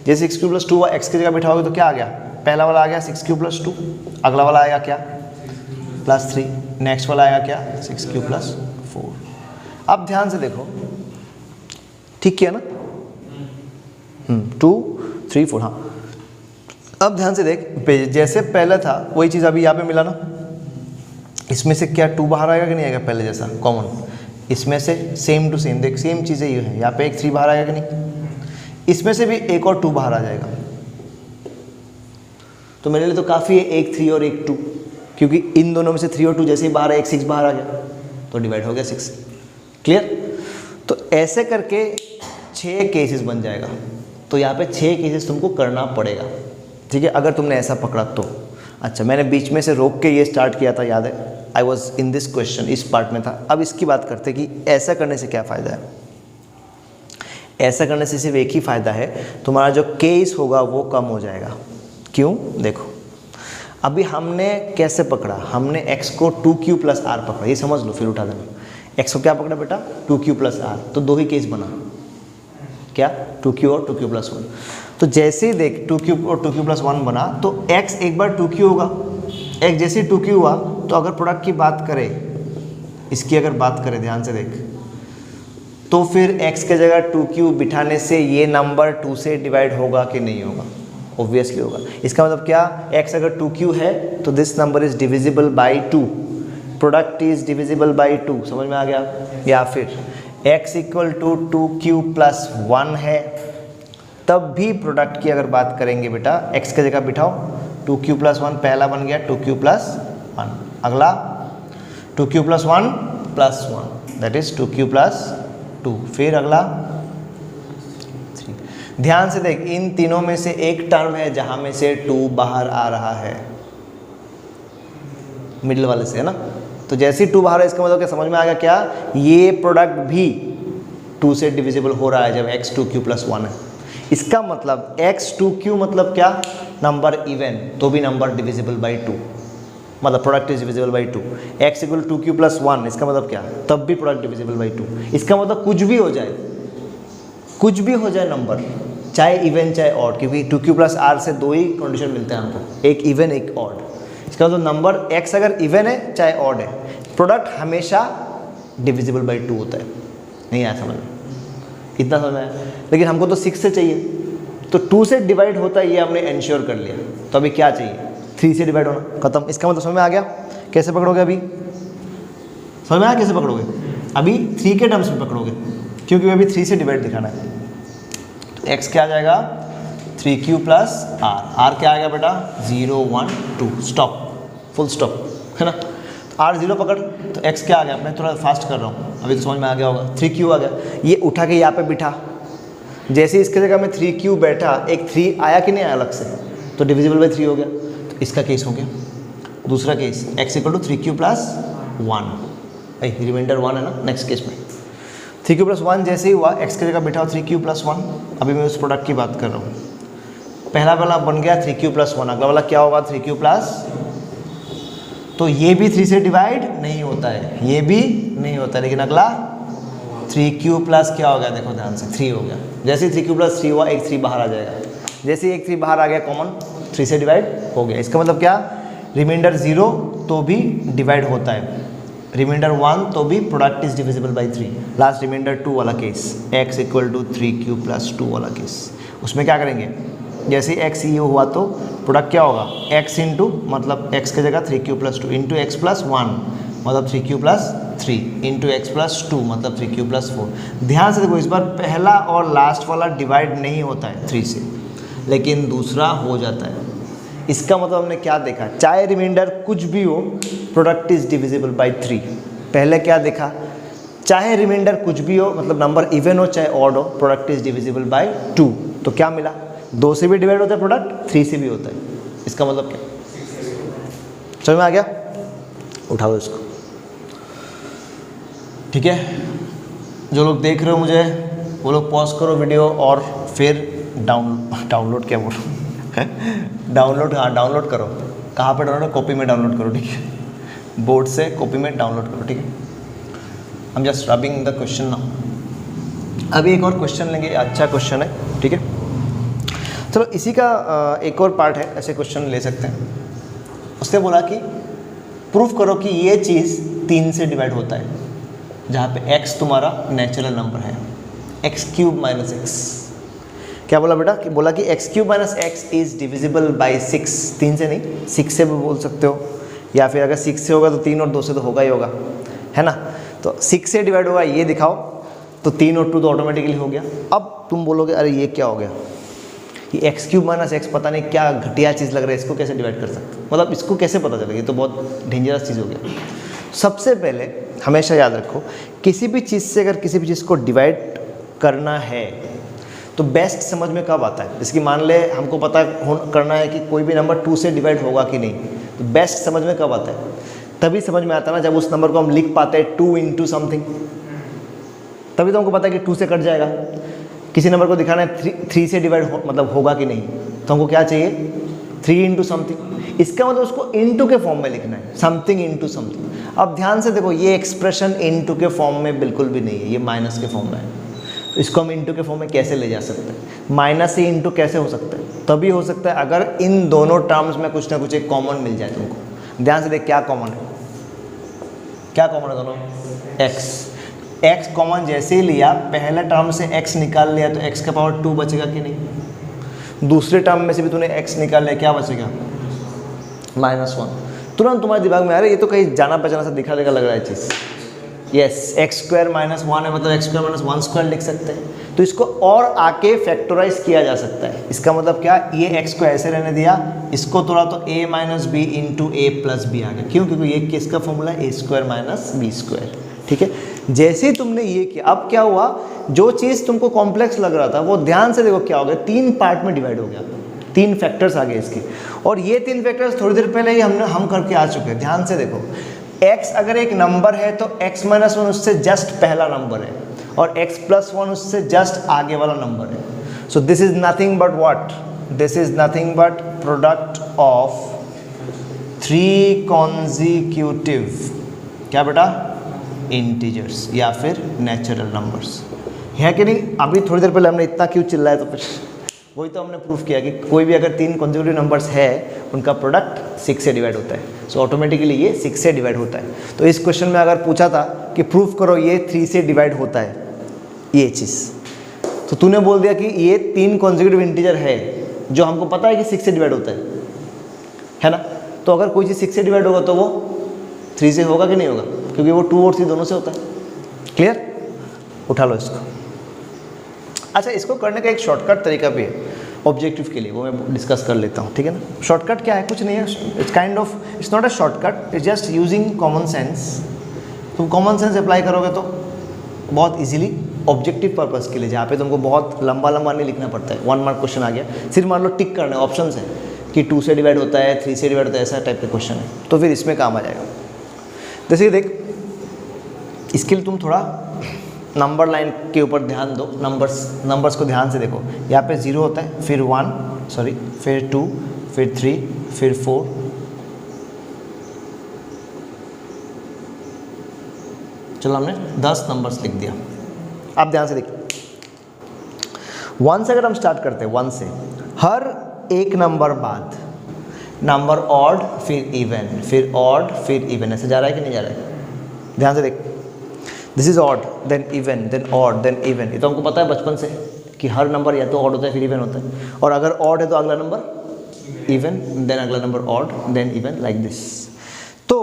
जैसे 6q प्लस 2 x की जगह बिठाओगे तो क्या आ गया, पहला वाला आ गया 6q प्लस 2, अगला वाला आएगा क्या प्लस 3, नेक्स्ट वाला आएगा क्या 6q प्लस 4। अब ध्यान से देखो, ठीक किया ना, 2 3 4, हाँ। अब ध्यान से देख जैसे पहले था वही चीज़ अभी यहाँ पे मिला ना, इसमें से क्या 2 बाहर आएगा कि नहीं आएगा, पहले जैसा कॉमन, इसमें से सेम टू सेम देख सेम चीज़ें ये है, यहाँ पे एक 3 बाहर आएगा कि नहीं, इसमें से भी एक और 2 बाहर आ जाएगा, तो मेरे लिए तो काफ़ी है एक 3 और एक 2, क्योंकि इन दोनों में से 3 और 2 जैसे ही बाहर है एक 6 बाहर आ गया तो डिवाइड हो गया 6, क्लियर। तो ऐसे करके 6 केसेस बन जाएगा, तो यहाँ पे 6 केसेस तुमको करना पड़ेगा, ठीक है, अगर तुमने ऐसा पकड़ा तो। अच्छा मैंने बीच में से रोक के ये स्टार्ट किया था, याद है, I was in this question, इस पार्ट में था। अब इसकी बात करते कि ऐसा करने से क्या फ़ायदा है। ऐसा करने से सिर्फ एक ही फ़ायदा है, तुम्हारा जो केस होगा वो कम हो जाएगा। क्यों? देखो अभी हमने कैसे पकड़ा, हमने x को 2q प्लस r पकड़ा, ये समझ लो फिर उठा देना। x को क्या पकड़ा बेटा? 2q प्लस r, तो दो ही केस बना, क्या? 2q और 2q प्लस 1। तो जैसे ही देख 2q और 2q प्लस 1 बना तो x एक बार 2q होगा, x जैसे ही 2q हुआ तो अगर प्रोडक्ट की बात करें, इसकी अगर बात करें ध्यान से देख, तो फिर x के जगह 2q बिठाने से ये नंबर 2 से डिवाइड होगा कि नहीं होगा? ऑब्वियसली होगा। इसका मतलब क्या? x अगर 2q है तो this number is divisible by 2, product is divisible by 2, समझ में आ गया? या फिर x equal to 2q plus 1 है, तब भी प्रोडक्ट की अगर बात करेंगे बेटा, x के जगह बिठाओ 2q प्लस 1, पहला बन गया 2q प्लस 1, अगला 2q plus 1 plus 1 that is 2q plus 2, फिर अगला 3। ध्यान से देख, इन तीनों में से एक टर्म है जहां में से 2 बाहर आ रहा है, मिडिल वाले से, है ना? तो जैसे ही 2 बाहर है, इसका मतलब क्या समझ में आ गया? क्या ये प्रोडक्ट भी 2 से डिविजिबल हो रहा है जब x 2q प्लस 1 है। इसका मतलब x 2q मतलब क्या? नंबर इवन, तो भी नंबर डिविजिबल बाई 2, मतलब product is divisible by 2। x equal 2q plus 1, इसका मतलब क्या? तब भी प्रोडक्ट डिविजिबल बाई 2। इसका मतलब कुछ भी हो जाए, कुछ भी हो जाए नंबर, चाहे इवन चाहे ऑड, क्योंकि 2q प्लस r से दो ही कंडीशन मिलते हैं हमको, एक इवन एक ऑड। इसका मतलब नंबर x अगर इवन है चाहे ऑड है, प्रोडक्ट हमेशा डिविजिबल बाई 2 होता है। नहीं आया समझ में? इतना समझ में आया? लेकिन हमको तो 6 से चाहिए, तो 2 से डिवाइड होता है ये हमने एंश्योर कर लिया। तो अभी क्या चाहिए? 3 से डिवाइड होना, खत्म। इसका मतलब समझ में आ गया? कैसे पकड़ोगे अभी? समझ में आया कैसे पकड़ोगे? अभी 3 के टर्म्स में पकड़ोगे, क्योंकि अभी 3 से डिवाइड दिखाना है। तो x क्या आ जाएगा? 3q प्लस r, r क्या आएगा बेटा? 0 1 2, स्टॉप, फुल स्टॉप, है ना? तो r 0 पकड़, तो x क्या आ गया? मैं थोड़ा फास्ट कर रहा हूँ, अभी तो समझ में आ गया होगा। 3q आ गया, ये उठा के यहाँ पे बिठा, जैसे इसके जगह में 3q बैठा, एक 3 आया कि नहीं आया अलग से, तो डिविजिबल बाई 3 हो गया। तो इसका केस हो गया। दूसरा case x equal to 3q plus 1, remainder 1 है ना नेक्स्ट केस में। 3q प्लस 1 जैसे ही हुआ, x की जगह बिठाओ 3q प्लस 1, अभी मैं उस प्रोडक्ट की बात कर रहा हूँ। पहला वाला बन गया 3q प्लस 1, अगला वाला क्या होगा? 3q प्लस, तो ये भी 3 से डिवाइड नहीं होता है, ये भी नहीं होता है, लेकिन अगला 3q प्लस क्या हो गया? देखो ध्यान से, 3 हो गया। जैसे ही 3q प्लस 3 हुआ, एक 3 बाहर आ जाएगा, जैसे ही एक 3 बाहर आ गया कॉमन, 3 से डिवाइड हो गया। इसका मतलब क्या? रिमाइंडर 0 तो भी डिवाइड होता है, रिमाइंडर 1 तो भी product is divisible by 3। Last remainder 2 वाला case, x equal to 3q plus 2 वाला केस, उसमें क्या करेंगे? जैसे ही x ये हुआ तो प्रोडक्ट क्या होगा? x इंटू, मतलब x की जगह 3q plus 2 into x plus 1 मतलब 3q plus 3 into x plus 2 मतलब 3q प्लस 4। ध्यान से देखो, इस बार पहला और लास्ट वाला डिवाइड नहीं होता है 3 से, लेकिन दूसरा हो जाता है। इसका मतलब हमने क्या देखा? चाहे रिमाइंडर कुछ भी हो, प्रोडक्ट इज डिविजिबल बाई 3। पहले क्या देखा? चाहे रिमाइंडर कुछ भी हो, मतलब नंबर इवन हो चाहे ऑड हो, प्रोडक्ट इज डिविजिबल बाई 2। तो क्या मिला? 2 से भी डिवाइड होता है प्रोडक्ट, 3 से भी होता है। इसका मतलब क्या? समझ में आ गया? उठाओ इसको, ठीक है? जो लोग देख रहे हो मुझे, वो लोग पॉज करो वीडियो और फिर डाउनलोड क्या बोल रहा हूँ डाउनलोड, हाँ डाउनलोड करो। कहाँ पे डाउनलोड? कॉपी में डाउनलोड करो, ठीक है? बोर्ड से कॉपी में डाउनलोड करो, ठीक है? I am just rubbing the question now. अभी एक और क्वेश्चन लेंगे, अच्छा क्वेश्चन है, ठीक है? चलो इसी का एक और पार्ट है, ऐसे क्वेश्चन ले सकते हैं। उसने बोला कि प्रूफ करो कि ये चीज़ 3 से डिवाइड होता है, जहाँ पे x तुम्हारा नेचुरल नंबर है, x³ माइनस x। क्या बोला बेटा? कि बोला कि x³ minus x is divisible by 6, 3 से नहीं 6 से भी बोल सकते हो, या फिर अगर 6 से होगा तो 3 और 2 से तो होगा ही होगा, है ना? तो 6 से डिवाइड होगा, ये दिखाओ, तो 3 और 2 तो ऑटोमेटिकली हो गया। अब तुम बोलोगे अरे ये क्या हो गया, ये x³ माइनस x पता नहीं क्या घटिया चीज़ लग रहा है, इसको कैसे डिवाइड कर सकते हो? मतलब इसको कैसे पता चलेगा? ये तो बहुत डेंजरस चीज़ हो गया। सबसे पहले हमेशा याद रखो, किसी भी चीज़ से अगर किसी भी चीज़ को डिवाइड करना है तो बेस्ट समझ में कब आता है? जैसे कि मान ले हमको पता करना है कि कोई भी नंबर 2 से डिवाइड होगा कि नहीं, तो बेस्ट समझ में कब आता है? तभी समझ में आता ना जब उस नंबर को हम लिख पाते हैं 2 इंटू समथिंग, तभी तो हमको पता है कि 2 से कट जाएगा। किसी नंबर को दिखाना है 3 से डिवाइड मतलब होगा कि नहीं, तो हमको क्या चाहिए 3 इंटू समथिंग। इसका मतलब उसको इंटू के फॉर्म में लिखना है, समथिंग इंटू समथिंग। अब ध्यान से देखो ये एक्सप्रेशन इंटू के फॉर्म में बिल्कुल भी नहीं है, ये माइनस के फॉर्म में है। तो इसको हम इंटू के फॉर्म में कैसे ले जा सकते हैं? माइनस से इंटू कैसे हो सकता है? तभी हो सकता है अगर इन दोनों टर्म्स में कुछ ना कुछ एक कॉमन मिल जाए तुमको। ध्यान से देख क्या कॉमन है, क्या कॉमन है दोनों? x कॉमन जैसे ही लिया, पहले टर्म से x निकाल लिया तो x का पावर 2 बचेगा कि नहीं? दूसरे टर्म में से भी तूने x निकाल लिया, क्या बचेगा? -1। तुरंत तुम्हारे दिमाग में आ रहा है ये तो कहीं जाना पहचाना सा दिखा लग रहा है चीज़। यस, x स्क्वायर -1 है, मतलब x स्क्वायर -1 स्क्वायर लिख सकते हैं। तो इसको और आके फैक्टराइज किया जा सकता है। इसका मतलब क्या, ये x को ऐसे रहने दिया, इसको तोड़ा तो a - b into a + b आ गया। क्यों? क्योंकि ये किसका फॉर्मूला है? a square - b square. ठीक है, जैसे ही तुमने ये किया, अब क्या हुआ, जो चीज़ तुमको कॉम्प्लेक्स लग रहा था वो ध्यान से देखो क्या हो गया, 3 पार्ट में डिवाइड हो गया, 3 फैक्टर्स आ गए इसके। और ये 3 फैक्टर्स थोड़ी देर पहले ही हम करके आ चुके हैं। ध्यान से देखो, x अगर एक नंबर है तो x - 1 उससे जस्ट पहला नंबर है, और x + 1 उससे जस्ट आगे वाला नंबर है। So this is nothing but what? This is nothing but product of 3 consecutive, क्या बेटा? इंटीजर्स या फिर नेचुरल नंबर्स, है कि नहीं? अभी थोड़ी देर पहले हमने इतना क्यों चिल्लाया, तो फिर वही तो हमने प्रूफ किया कि कोई भी अगर 3 कॉन्जिक्यूटिव नंबर्स है उनका प्रोडक्ट 6 से डिवाइड होता है। सो ऑटोमेटिकली ये 6 से डिवाइड होता है। तो इस क्वेश्चन में अगर पूछा था कि प्रूफ करो ये 3 से डिवाइड होता है, ये चीज़, तो तूने बोल दिया कि ये 3 कॉन्जिक्यूटिव इंटीजर है जो हमको पता है कि 6 से डिवाइड होता है ना? तो अगर कोई चीज़ 6 से डिवाइड होगा तो वो 3 से होगा कि नहीं होगा? क्योंकि वो 2 और 3 दोनों से होता है। क्लियर? उठा लो इसको। अच्छा, इसको करने का एक शॉर्टकट तरीका भी है ऑब्जेक्टिव के लिए, वो मैं डिस्कस कर लेता हूँ, ठीक है ना? शॉर्टकट क्या है? कुछ नहीं है, it's kind of, it's not a shortcut, it's just using common sense. तुम कॉमन सेंस अप्लाई करोगे तो बहुत इजीली ऑब्जेक्टिव पर्पस के लिए, जहाँ पे तुमको बहुत लंबा नहीं लिखना पड़ता है, 1 मार्क क्वेश्चन आ गया, सिर्फ मान लो टिक करना है, ऑप्शन है कि 2 से डिवाइड होता है, 3 से डिवाइड होता है, ऐसा टाइप का क्वेश्चन है, तो फिर इसमें काम आ जाएगा। जैसे देख, इसके लिए तुम थोड़ा नंबर लाइन के ऊपर ध्यान दो, नंबर्स को ध्यान से देखो। यहाँ पे 0 होता है, फिर 2, फिर 3, फिर 4, चलो हमने 10 नंबर्स लिख दिया। आप ध्यान से देखिए, 1 से अगर हम स्टार्ट करते हैं, 1 से हर एक नंबर बाद नंबर ऑड, फिर इवन, फिर ऑड, फिर इवन, ऐसे जा रहा है कि नहीं जा रहा है? ध्यान से देख, this is odd, then even, then odd, then even. ये तो हमको पता है बचपन से कि हर नंबर या तो ऑड होता है फिर इवन होता है, और अगर ऑड है तो अगला नंबर इवन, देन अगला number odd, then even, like this. तो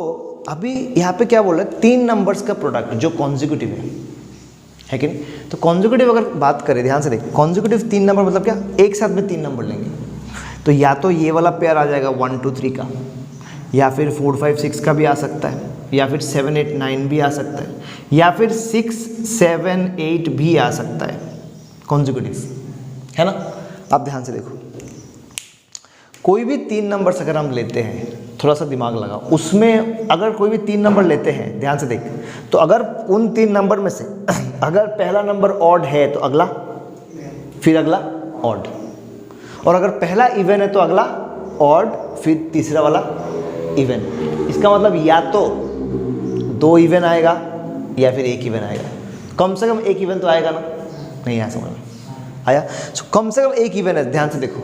अभी यहाँ पे क्या बोल रहा है? 3 नंबर्स का प्रोडक्ट जो कॉन्जिक्यूटिव है कि नहीं? तो कॉन्जिक्यूटिव अगर बात करें, ध्यान से देख, कॉन्जिक्यूटिव 3 नंबर मतलब क्या? एक साथ में 3 नंबर लेंगे, तो या तो ये वाला पेयर आ जाएगा 1 2 3 का, या फिर 4 5 6 का भी आ सकता है, या फिर 7 8 9 भी आ सकता है, या फिर 6 7 8 भी आ सकता है, कॉन्जिक्यूटिव, है ना? आप ध्यान से देखो, कोई भी 3 नंबर्स अगर हम लेते हैं, थोड़ा सा दिमाग लगाओ, उसमें अगर कोई भी 3 नंबर लेते हैं, ध्यान से देख, तो अगर उन 3 नंबर में से अगर पहला नंबर ऑड है तो अगला, फिर अगला ऑड, और अगर पहला इवन है तो अगला ऑड, फिर तीसरा वाला इवन। इसका मतलब या तो 2 इवन आएगा या फिर 1 इवन आएगा, कम से कम 1 इवन तो आएगा ना? नहीं आया, समझ में आया? कम से कम 1 इवन है। ध्यान से देखो,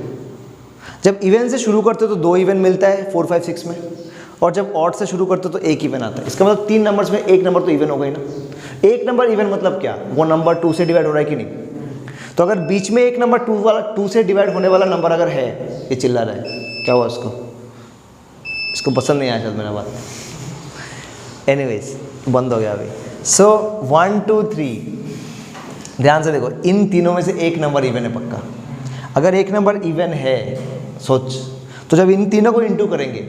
जब इवन से शुरू करते हो तो 2 इवन मिलता है 4 5 6 में, और जब ऑड से शुरू करते हो तो 1 इवन आता है। इसका मतलब 3 नंबर्स में 1 नंबर तो इवन हो गई ना। 1 नंबर इवन मतलब क्या? वो नंबर 2 से डिवाइड हो रहा है कि नहीं? तो अगर बीच में एक नंबर 2 से डिवाइड होने वाला नंबर अगर है, ये चिल्ला रहा है, क्या हुआ इसको पसंद नहीं आया शायद मेरा बात, एनीवेज बंद हो गया अभी। सो 1 2 3, ध्यान से देखो, इन तीनों में से एक नंबर इवन है पक्का। अगर एक नंबर इवन है, सोच, तो जब इन तीनों को इंटू करेंगे,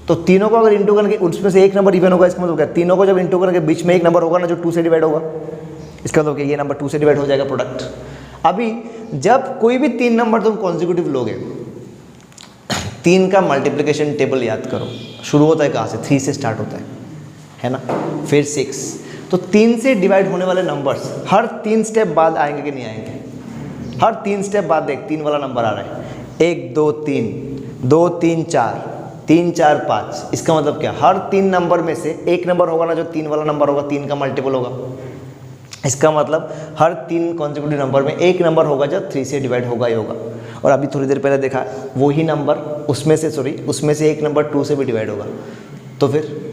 तो तीनों को अगर इंटू करेंगे, उसमें से एक नंबर इवन होगा, इसका मतलब क्या? तीनों को जब इंटू करेंगे बीच में एक नंबर होगा ना जो 2 से डिवाइड होगा, इसका मतलब ये नंबर 2 से डिवाइड हो जाएगा प्रोडक्ट। अभी जब कोई भी 3 नंबर तुम कॉन्जिक्यूटिव लोगे, 3 का मल्टीप्लिकेशन टेबल याद करो, शुरू होता है कहाँ से, 3 से स्टार्ट होता है ना, फिर 6। तो 3 से डिवाइड होने वाले नंबर्स हर 3 स्टेप बाद आएंगे कि नहीं आएंगे, हर 3 स्टेप बाद देख 3 वाला नंबर आ रहा है, 1 2 3, 2 3 4, 3 4 5। इसका मतलब क्या, हर 3 नंबर में से एक नंबर होगा ना जो 3 वाला नंबर होगा, 3 का मल्टीपल होगा। इसका मतलब हर 3 कॉन्सेक्यूटिव नंबर में एक नंबर होगा जो 3 से डिवाइड होगा ही होगा। और अभी थोड़ी देर पहले देखा वही नंबर उसमें से एक नंबर 2 से भी डिवाइड होगा, तो फिर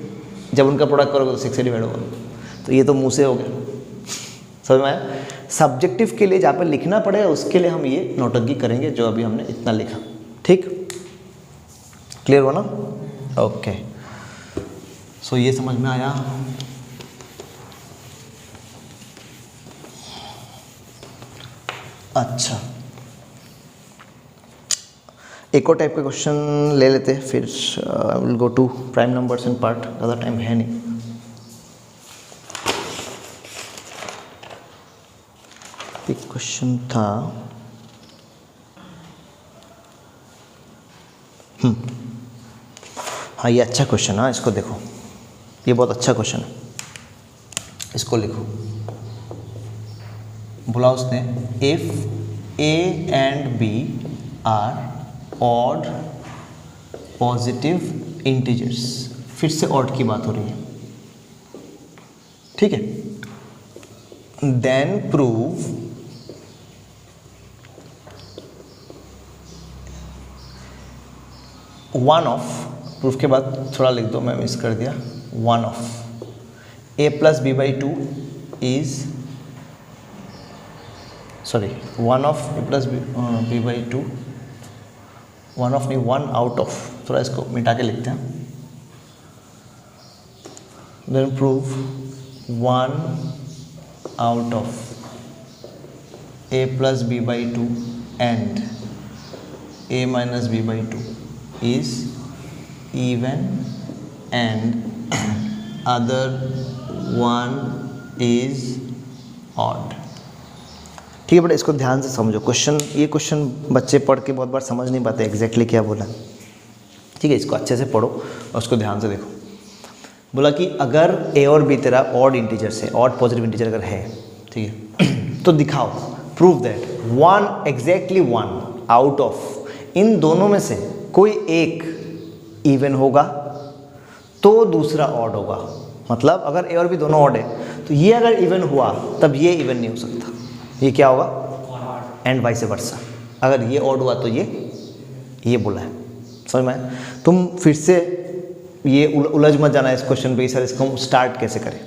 जब उनका प्रोडक्ट करोगे तो 6 से डिवाइड होगा। तो ये तो मुँह से हो गया, समझ में आया। सब्जेक्टिव के लिए जहाँ पे लिखना पड़ेगा उसके लिए हम ये नौटंकी करेंगे जो अभी हमने इतना लिखा, ठीक, क्लियर हो ना, ओके। सो ये समझ में आया। अच्छा, एक और टाइप का क्वेश्चन ले लेते हैं, फिर I will go to prime numbers in part, ज़्यादा टाइम है नहीं। एक क्वेश्चन था, हाँ ये अच्छा क्वेश्चन, हाँ इसको देखो, ये बहुत अच्छा क्वेश्चन है, इसको लिखो। बोला उसने if a and b are odd positive integers, फिर से ऑड की बात हो रही है, ठीक है, then prove one of, proof के बाद थोड़ा लिख दो, मैं मिस कर दिया, one of a plus b by two is, sorry, one of a plus b by two, one of नहीं, वन आउट ऑफ, थोड़ा इसको मिटा के लिखते हैं, then prove one out of a plus b by two and a minus b by two is even and other one is odd। ठीक है बेटा, इसको ध्यान से समझो क्वेश्चन, ये क्वेश्चन बच्चे पढ़ के बहुत बार समझ नहीं पाते एग्जैक्टली क्या बोला, ठीक है, इसको अच्छे से पढ़ो और उसको ध्यान से देखो। बोला कि अगर ए और बी तेरा ऑड इंटीजर से, ऑड पॉजिटिव इंटीजर अगर है, ठीक है, तो दिखाओ, prove that one, exactly one out of इन दोनों में से कोई एक इवन होगा तो दूसरा ऑड होगा। मतलब अगर ए और बी दोनों ऑड है तो ये अगर इवन हुआ तब ये इवन नहीं हो सकता, ये क्या होगा, एंड वाइस वर्सा। अगर ये ऑड हुआ तो ये बोला है, समझ में आया। तुम फिर से ये उलझ मत जाना इस क्वेश्चन पे, सर इसको हम स्टार्ट कैसे करें।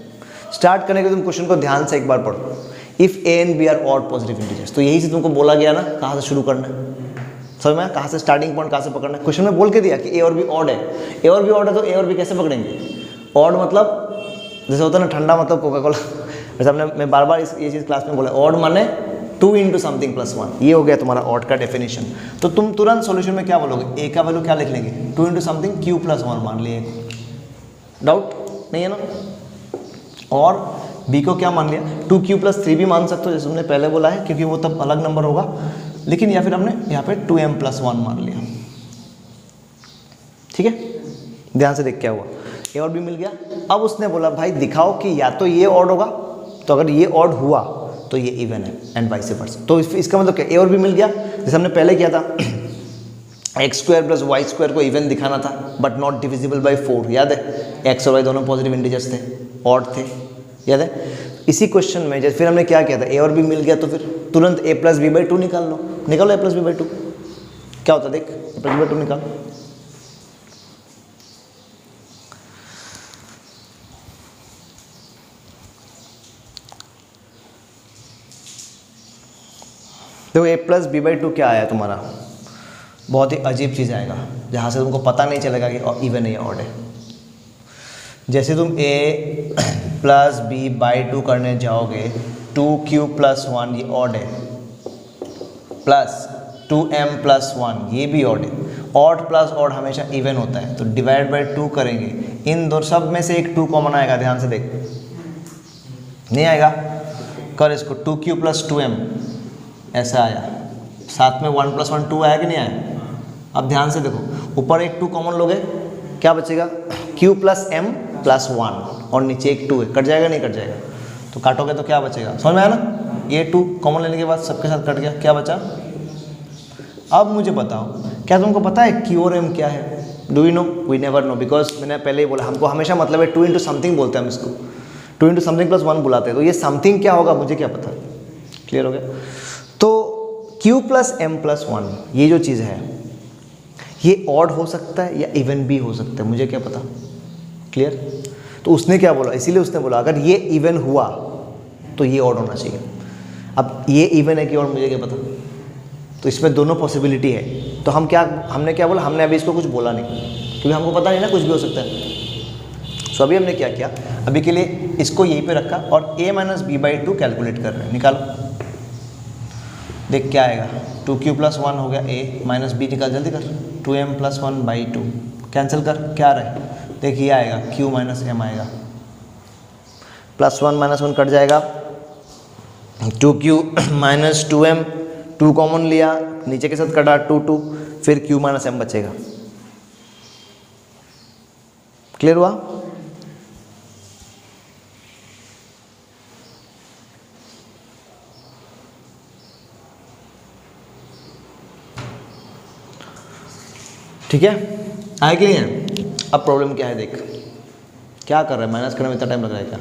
स्टार्ट करने के तुम क्वेश्चन को ध्यान से एक बार पढ़ो। If a and b are odd positive integers, तो यही से तुमको बोला गया ना कहाँ से शुरू करना है, समझ में, कहाँ से स्टार्टिंग पॉइंट कहाँ से पकड़ना है। क्वेश्चन में बोल के दिया कि ए और बी ऑड है, ए और बी ऑड है तो ए और बी कैसे पकड़ेंगे। ऑड मतलब जैसे होता है ना ठंडा मतलब कोका कोला, जैसे हमने मैं बार बार ये चीज़ क्लास में बोला, ऑड माने 2 इंटू समथिंग प्लस 1, ये हो गया तुम्हारा ऑड का डेफिनेशन। तो तुम तुरंत सॉल्यूशन में क्या बोलोगे, ए का वैल्यू क्या लिख लेंगे, 2 इंटू समथिंग क्यू प्लस 1 मान लिए, डाउट नहीं है ना। और बी को क्या मान लिया, 2q प्लस 3 भी मान सकते हो जैसे तुमने पहले बोला है, क्योंकि वो तब अलग नंबर होगा, लेकिन या फिर हमने यहाँ पे 2m प्लस 1 मान लिया, ठीक है। ध्यान से देख क्या हुआ, ए और बी मिल गया। अब उसने बोला भाई दिखाओ कि या तो ये ऑड होगा, तो अगर ये ऑड हुआ तो ये इवन है, एंड वाइस वर्सा। तो इसका मतलब क्या, ए और बी मिल गया, जैसे हमने पहले किया था x square plus Y square को इवन दिखाना था, बट नॉट डिविजिबल बाई 4, याद है। एक्स और वाई दोनों पॉजिटिव इंटीजर्स थे, ऑड थे, याद है। इसी क्वेश्चन में जैसे फिर हमने क्या किया था, ए और बी मिल गया तो फिर तुरंत ए प्लस बी बाई 2 निकाल लो, निकालो ए प्लस बी बाई 2, क्या होता है देख, ए प्लस बी बाई 2 निकाल। देखो ए प्लस बी बाई 2 क्या आया तुम्हारा, बहुत ही अजीब चीज़ आएगा जहाँ से तुमको पता नहीं चलेगा कि इवन है या ऑड है। जैसे तुम ए प्लस बी बाई 2 करने जाओगे, 2q प्लस 1 ये ऑड है, प्लस 2m प्लस 1 ये भी ऑड है। ऑड प्लस ऑड हमेशा इवन होता है, तो डिवाइड बाई 2 करेंगे, इन दो सब में से एक 2 कॉमन आएगा, ध्यान से देख, नहीं आएगा, कर इसको 2q प्लस 2m ऐसा आया, साथ में 1 प्लस 1 2 आया कि नहीं आया, अब ध्यान से देखो, ऊपर एक 2 कॉमन लोगे, क्या बचेगा, q प्लस m प्लस 1 और नीचे एक 2 है, कट जाएगा नहीं कट जाएगा, तो काटोगे तो क्या बचेगा, समझ में आया ना, ये 2 कॉमन लेने के बाद सबके साथ कट गया, क्या बचा। अब मुझे बताओ, क्या तुमको पता है q और m क्या है, do you know, we never know, because मैंने पहले ही बोला हमको हमेशा मतलब है 2 इंटू समथिंग बोलते हैं हम इसको, 2 इंटू समथिंग प्लस 1 बुलाते हैं, तो ये समथिंग क्या होगा मुझे क्या पता, क्लियर हो गया। तो q प्लस m प्लस 1 ये जो चीज़ है ये ऑड हो सकता है या इवन भी हो सकता है, मुझे क्या पता, क्लियर। तो उसने क्या बोला, इसीलिए उसने बोला अगर ये इवन हुआ तो ये ऑड होना चाहिए। अब ये इवन है कि और मुझे क्या पता, तो इसमें दोनों पॉसिबिलिटी है, तो हमने क्या बोला, हमने अभी इसको कुछ बोला नहीं क्योंकि हमको पता नहीं ना, कुछ भी हो सकता है। सो अभी हमने क्या किया, अभी के लिए इसको यहीं पे रखा और a minus b by 2 calculate कर रहे हैं, निकालो देख क्या आएगा, 2q प्लस 1 हो गया, a माइनस बी निकाल, जल्दी कर, 2m प्लस 1 बाई 2 कैंसिल कर, क्या रहे, देख ये आएगा q माइनस m आएगा, प्लस 1 माइनस 1 कट जाएगा, 2q माइनस 2m, 2 कॉमन लिया, नीचे के साथ कटा 2 फिर q माइनस m बचेगा, क्लियर हुआ। ठीक है, आए कि नहीं है। अब प्रॉब्लम क्या है, देख क्या कर रहा है, माइनस करने में इतना टाइम लग रहा है क्या,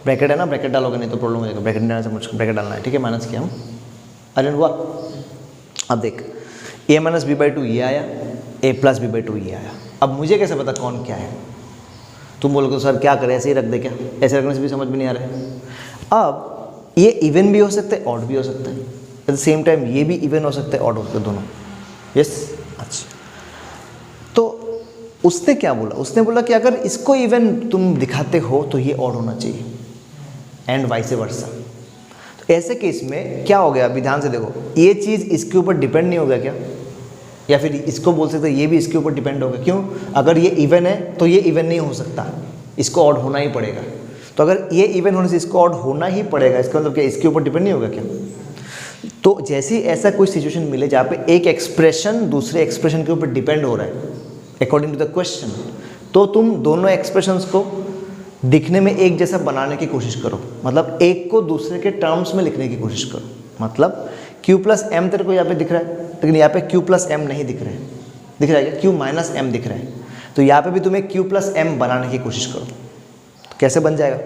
ब्रैकेट है ना, ब्रैकेट डालोगे नहीं तो प्रॉब्लम हो जाएगा, ब्रैकेट डालने से मुझको ब्रैकेट डालना है, ठीक है, माइनस किया हम, अरे हुआ। अब देख a माइनस बी बाई 2 ये आया, a प्लस बी बाई 2 ये आया, अब मुझे कैसे पता कौन क्या है, तुम बोलोगे तो सर क्या करें, ऐसे ही रख दे क्या, ऐसे रखने से भी समझ में नहीं आ रहा है। अब ये इवन भी हो सकता है ऑड भी हो सकता है, एट द सेम टाइम ये भी इवन हो सकता है ऑड हो सकता है, दोनों, यस। अच्छा, तो उसने क्या बोला, उसने बोला कि अगर इसको इवन तुम दिखाते हो तो ये ऑड होना चाहिए एंड वाइस वर्सा। तो ऐसे केस में क्या हो गया, अभी ध्यान से देखो, ये चीज़ इसके ऊपर डिपेंड नहीं हो गया क्या, या फिर इसको बोल सकते ये भी इसके ऊपर डिपेंड होगा, क्यों, अगर ये इवन है तो ये इवन नहीं हो सकता, इसको ऑड होना ही पड़ेगा, तो अगर ये इवन होने से इसको ऑड होना ही पड़ेगा, इसका मतलब क्या इसके ऊपर डिपेंड नहीं होगा क्या। तो जैसे ही ऐसा कोई सिचुएशन मिले जहाँ पे एक एक्सप्रेशन दूसरे एक्सप्रेशन के ऊपर डिपेंड हो रहा है अकॉर्डिंग टू द क्वेश्चन, तो तुम दोनों एक्सप्रेशंस को दिखने में एक जैसा बनाने की कोशिश करो, मतलब एक को दूसरे के टर्म्स में लिखने की कोशिश करो, मतलब q प्लस एम तेरे को यहाँ पे दिख रहा है, लेकिन यहाँ पे q प्लस एम नहीं दिख रहा है, दिख रहा है क्या, q माइनस एम दिख रहा है, तो यहाँ पे भी तुम्हें q प्लस एम बनाने की कोशिश करो, तो कैसे बन जाएगा,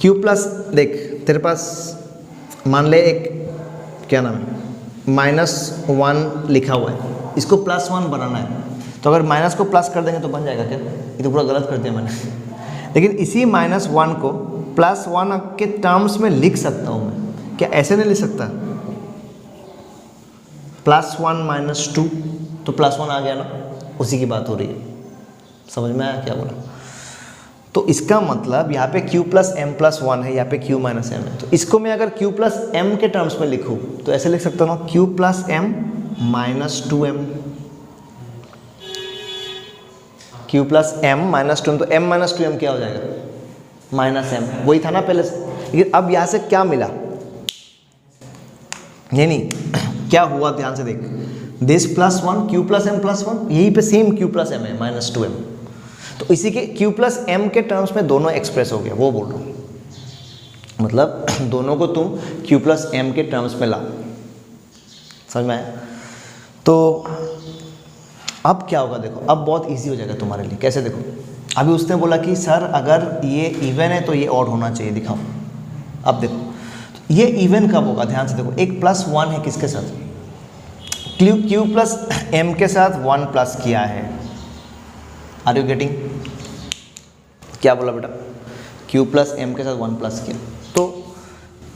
q प्लस, देख तेरे पास मान ले एक क्या नाम है -1 लिखा हुआ है, इसको +1 बनाना है, तो अगर माइनस को प्लस कर देंगे तो बन जाएगा क्या, ये तो पूरा गलत कर दिया मैंने। लेकिन इसी -1 को +1 के टर्म्स में लिख सकता हूँ मैं, क्या ऐसे नहीं लिख सकता, +1 - 2 तो +1 आ गया ना, उसी की बात हो रही है, समझ में आया क्या बोला। तो इसका मतलब यहाँ पे q प्लस एम प्लस 1 है, यहाँ पे q माइनस एम है, तो इसको मैं अगर q प्लस एम के टर्म्स में लिखूँ तो ऐसे लिख सकता हूँ q plus m minus 2m, q plus m minus 2m, तो m माइनस 2m क्या हो जाएगा, माइनस m, वही था ना पहले से। लेकिन अब यहाँ से क्या मिला, नहीं क्या हुआ, ध्यान से देख, this +1 q plus m plus 1, यहीं पे सेम q प्लस एम है -2m, तो इसी के q प्लस एम के टर्म्स में दोनों एक्सप्रेस हो गया, वो बोल रहा हूँ, मतलब दोनों को तुम q प्लस एम के टर्म्स में ला, समझ में आया। तो अब क्या होगा, देखो अब बहुत इजी हो जाएगा तुम्हारे लिए, कैसे, देखो अभी उसने बोला कि सर अगर ये इवन है तो ये ऑड होना चाहिए, दिखाओ। अब देखो तो ये इवन कब होगा, ध्यान से देखो, एक +1 है किसके साथ, q प्लस एम के साथ 1 प्लस किया है, आर यू गेटिंग, क्या बोला बेटा, q प्लस एम के साथ 1 प्लस किया, तो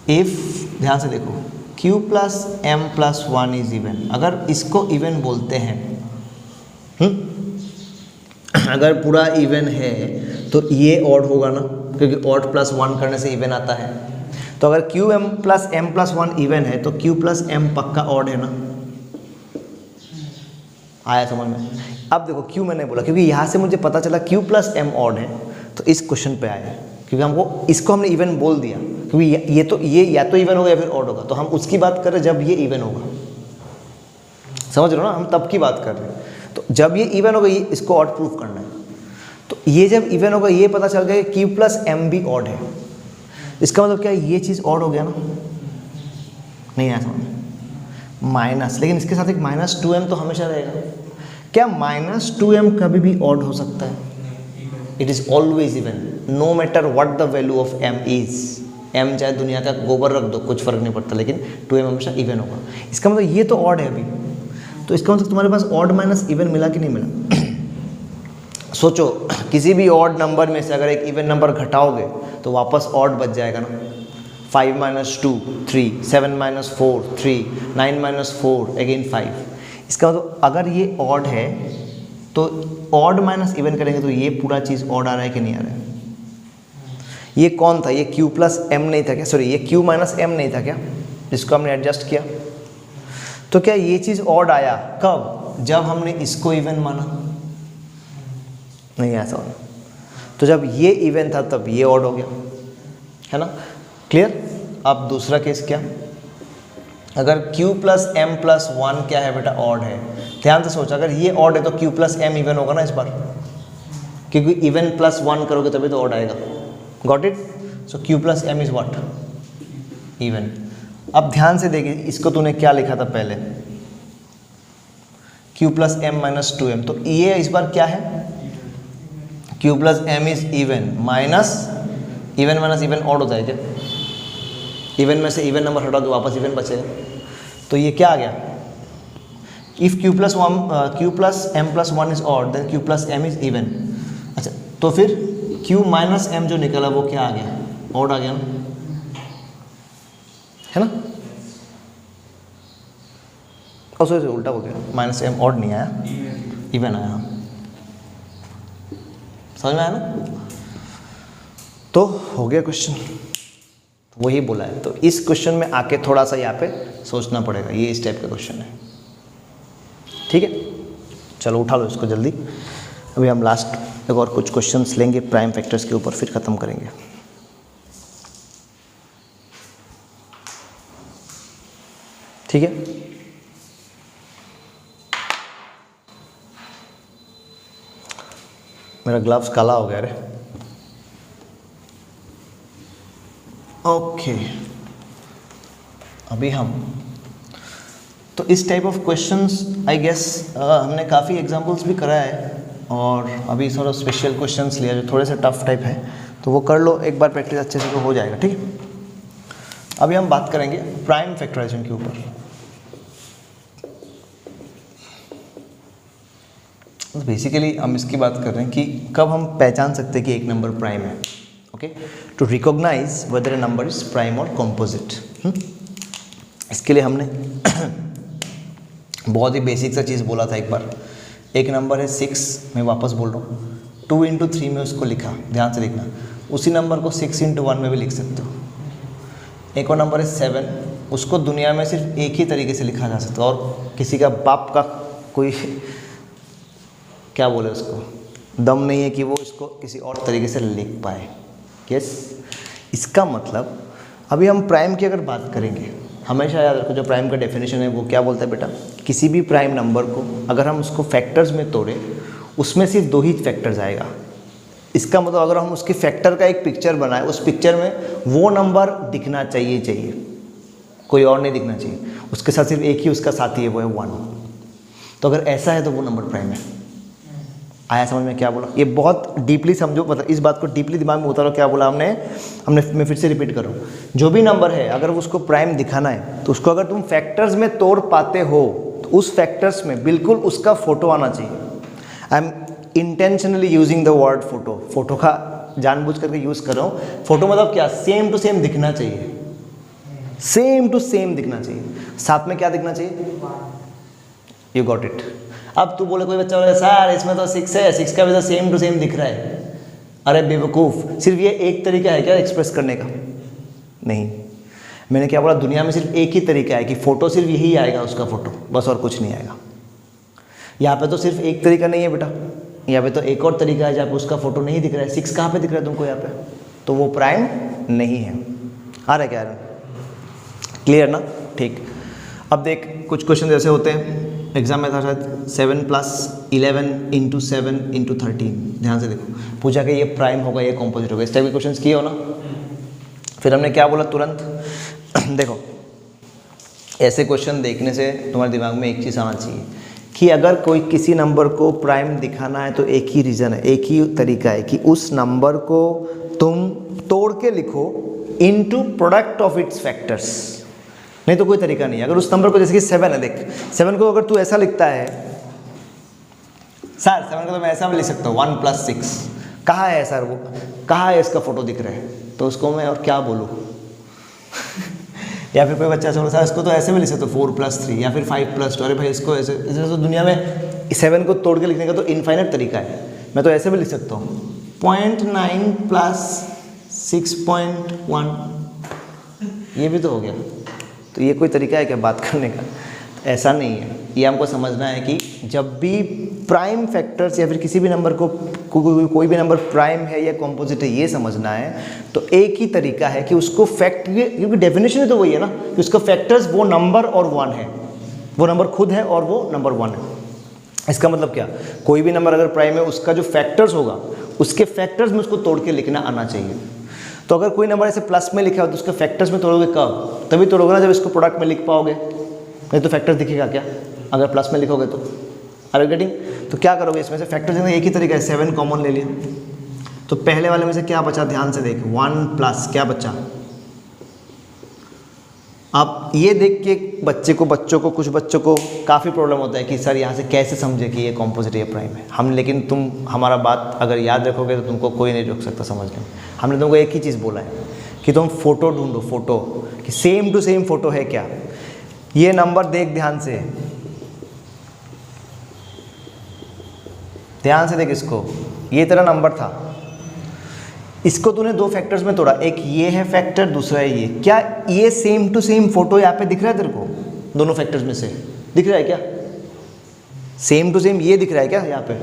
इफ ध्यान से देखो q plus m plus 1 is even, अगर इसको इवन बोलते हैं, अगर पूरा इवन है तो ये ऑड होगा ना, क्योंकि ऑड प्लस 1 करने से इवन आता है, तो अगर q m plus m plus 1 even है तो q प्लस एम पक्का ऑड है ना, आया समझ में। अब देखो q मैंने बोला क्योंकि यहाँ से मुझे पता चला q प्लस एम ऑड है, तो इस क्वेश्चन पे आया, क्योंकि हमको इसको हमने इवन बोल दिया, क्योंकि ये तो ये या तो इवन होगा या फिर ऑड होगा, तो हम उसकी बात कर रहे हैं जब ये इवन होगा, समझ रहे हो ना, हम तब की बात कर रहे हैं। तो जब ये इवन होगा, ये इसको ऑड प्रूफ करना है, तो ये जब इवन होगा ये पता चल गया कि Q+M भी ऑड है, इसका मतलब क्या है, ये चीज़ ऑड हो गया ना, नहीं आया समझ, माइनस, लेकिन इसके साथ एक -2m तो हमेशा रहेगा। क्या -2m कभी भी ऑड हो सकता है? It is always even, no matter what the value of m is. m चाहे दुनिया का गोबर रख दो, कुछ फर्क नहीं पड़ता, लेकिन 2m हमेशा इवन होगा। इसका मतलब ये तो ऑड है अभी, तो इसका मतलब तुम्हारे पास ऑड माइनस इवन मिला कि नहीं मिला? सोचो, किसी भी ऑड नंबर में से अगर एक इवन नंबर घटाओगे तो वापस ऑड बच जाएगा ना। 5 - 2 3, 7 - 4 3, 9 - 4 अगेन 5। इसका मतलब अगर ये ऑड है तो ऑड माइनस इवन करेंगे तो ये पूरा चीज़ ऑड आ रहा है कि नहीं आ रहा है? ये कौन था? ये Q+M नहीं था क्या? सॉरी, ये Q-M नहीं था क्या, जिसको हमने एडजस्ट किया? तो क्या ये चीज़ ऑड आया कब? जब हमने इसको इवन माना, नहीं ऐसा होना। तो जब ये इवन था तब ये ऑड हो गया, है ना? क्लियर? अब दूसरा केस क्या, अगर Q+M+1 क्या है बेटा, ऑड है। ध्यान से सोच, अगर ये ऑड है तो Q+M इवन होगा ना इस बार, क्योंकि इवन +1 करोगे तभी तो ऑड आएगा। Got it? So Q+M is what, even. अब ध्यान से देखिए, इसको तूने क्या लिखा था पहले, Q+M - 2m, तो ये इस बार क्या है, Q+M is even, minus even minus even odd होता है क्या? इवन में से इवन नंबर हटा दो, वापस इवन बचेगा, तो ये क्या आ गया, इफ Q+M+1 is odd then Q+M is even. अच्छा, तो फिर Q-M जो निकला वो क्या आ गया, ऑड आ गया ना, है ना? और सॉरी उल्टा हो गया, -M ऑड नहीं आया, इवन आया। हाँ, समझ में आया ना? तो हो गया क्वेश्चन, वही बोला है। तो इस क्वेश्चन में आके थोड़ा सा यहाँ पे सोचना पड़ेगा, ये इस टाइप का क्वेश्चन है, ठीक है? चलो उठा लो इसको जल्दी, अभी हम लास्ट एक और कुछ क्वेश्चंस लेंगे प्राइम फैक्टर्स के ऊपर, फिर ख़त्म करेंगे। ठीक है? मेरा ग्लव्स काला हो गया रे। ओके, अभी हम तो इस type of questions I guess हमने काफ़ी एग्जांपल्स भी कराया है, और अभी थोड़ा स्पेशल क्वेश्चंस लिया जो थोड़े से टफ टाइप है, तो वो कर लो एक बार प्रैक्टिस अच्छे से तो हो जाएगा, ठीक है? अभी हम बात करेंगे प्राइम फैक्टराइजेशन के ऊपर। तो बेसिकली हम इसकी बात कर रहे हैं कि कब हम पहचान सकते हैं कि एक नंबर प्राइम है। Okay, to recognize whether a number is prime और कॉम्पोजिट। इसके लिए हमने बहुत ही बेसिक सा चीज़ बोला था एक बार, एक नंबर है 6, मैं वापस बोल रहा हूँ, 2 × 3 में उसको लिखा, ध्यान से लिखना, उसी नंबर को 6 × 1 में भी लिख सकते हो। एक और नंबर है 7, उसको दुनिया में सिर्फ एक ही तरीके से लिखा जा सकता है, और किसी का बाप का कोई क्या बोले उसको, दम नहीं है कि वो इसको किसी और तरीके से लिख पाए। यस, इसका मतलब अभी हम प्राइम की अगर बात करेंगे, हमेशा याद रखो जो प्राइम का डेफिनेशन है वो क्या बोलता है बेटा, किसी भी प्राइम नंबर को अगर हम उसको फैक्टर्स में तोड़े, उसमें सिर्फ 2 ही फैक्टर्स आएगा। इसका मतलब अगर हम उसके फैक्टर का एक पिक्चर बनाए, उस पिक्चर में वो नंबर दिखना चाहिए, कोई और नहीं दिखना चाहिए, उसके साथ सिर्फ एक ही उसका साथी है, वो है 1। तो अगर ऐसा है तो वो नंबर प्राइम है। आया समझ में क्या बोला? ये बहुत डीपली समझो, मतलब इस बात को डीपली दिमाग में उतारो, क्या बोला हमने मैं फिर से रिपीट कर रहा हूँ, जो भी नंबर है अगर उसको प्राइम दिखाना है तो उसको अगर तुम फैक्टर्स में तोड़ पाते हो तो उस फैक्टर्स में बिल्कुल उसका फोटो आना चाहिए। I am intentionally using the word photo, photo का जानबूझ करके यूज़ कर रहा हूँ। फोटो मतलब क्या, सेम टू सेम दिखना चाहिए, सेम टू सेम दिखना चाहिए, साथ में क्या दिखना चाहिए, यू गॉट इट। अब तू बोले, कोई बच्चा बोले सर इसमें तो 6 है, 6 का भी तो सेम टू सेम दिख रहा है। अरे बेवकूफ़, सिर्फ ये एक तरीका है क्या एक्सप्रेस करने का? नहीं, मैंने क्या बोला, दुनिया में सिर्फ एक ही तरीका है कि फ़ोटो सिर्फ यही आएगा, उसका फ़ोटो, बस और कुछ नहीं आएगा। यहाँ पे तो सिर्फ एक तरीका नहीं है बेटा, यहाँ पे तो एक और तरीका है जहाँ पे उसका फ़ोटो नहीं दिख रहा है। 6 कहाँ पे दिख रहा है तुमको यहाँ पे? तो वो प्राइम नहीं है। आ रहा है क्या? क्लियर ना? ठीक। अब देख कुछ क्वेश्चन ऐसे होते हैं एग्जाम में था शायद 7 + 11 × 7 × 13। ध्यान से देखो, पूछा कि ये प्राइम होगा ये कॉम्पोजिट होगा, इस टाइप के क्वेश्चन किए हो ना। फिर हमने क्या बोला तुरंत देखो ऐसे क्वेश्चन देखने से तुम्हारे दिमाग में एक चीज़ आना चाहिए कि अगर कोई किसी नंबर को प्राइम दिखाना है तो एक ही रीज़न है, एक ही तरीका है कि उस नंबर को तुम तोड़ के लिखो into product of its factors, नहीं तो कोई तरीका नहीं है। अगर उस नंबर को जैसे कि 7 है, देख 7 को अगर तू ऐसा लिखता है सर, 7 को तो मैं ऐसा भी लिख सकता हूँ 1 + 6, कहाँ है सर वो, कहाँ है इसका फोटो दिख रहा है, तो उसको मैं और क्या बोलूँ या फिर कोई बच्चा छोड़ सर इसको तो ऐसे भी लिख सकते हो 4 + 3 या फिर 5 + 2, अरे भाई इसको ऐसे ऐसे तो दुनिया में 7 को तोड़ के लिखने का तो इनफाइनाइट तरीका है, मैं तो ऐसे भी लिख सकता हूँ 0.9 + 6.1, ये भी तो हो गया। तो ये कोई तरीका है क्या बात करने का? ऐसा नहीं है। ये हमको समझना है कि जब भी प्राइम फैक्टर्स या फिर किसी भी नंबर को कोई भी नंबर प्राइम है या कॉम्पोजिट है ये समझना है तो एक ही तरीका है कि उसको फैक्ट, क्योंकि डेफिनेशन ही तो वही है ना कि उसका फैक्टर्स वो नंबर और 1 है, वो नंबर खुद है और वो नंबर 1 है। इसका मतलब क्या, कोई भी नंबर अगर प्राइम है उसका जो फैक्टर्स होगा उसके फैक्टर्स में उसको तोड़ के लिखना आना चाहिए। तो अगर कोई नंबर ऐसे प्लस में लिखा हो तो उसके फैक्टर्स में तोड़ोगे कब? तभी तोड़ोगे ना जब इसको प्रोडक्ट में लिख पाओगे, नहीं तो फैक्टर्स दिखेगा क्या अगर प्लस में लिखोगे तो? Are you getting? तो क्या करोगे इसमें से फैक्टर्स एक ही तरीका है, 7 कॉमन ले लिया तो पहले वाले में से क्या बचा, ध्यान से देख 1 + क्या बचा। अब ये देख के बच्चों को कुछ बच्चों को काफ़ी प्रॉब्लम होता है कि सर यहाँ से कैसे समझे कि ये कॉम्पोजिट या प्राइम है हम, लेकिन तुम हमारा बात अगर याद रखोगे तो तुमको कोई नहीं रोक सकता समझने में। हमने तुमको एक ही चीज़ बोला है कि तुम फोटो ढूंढो, फोटो कि सेम टू सेम फोटो है क्या। ये नंबर देख ध्यान से, ध्यान से देख इसको, ये तेरा नंबर था, इसको तूने 2 फैक्टर्स में तोड़ा, एक ये है फैक्टर दूसरा है ये, क्या ये सेम टू सेम फोटो यहाँ पे दिख रहा है तेरे को? दोनों फैक्टर्स में से दिख रहा है क्या? सेम टू सेम ये दिख रहा है क्या यहाँ पे?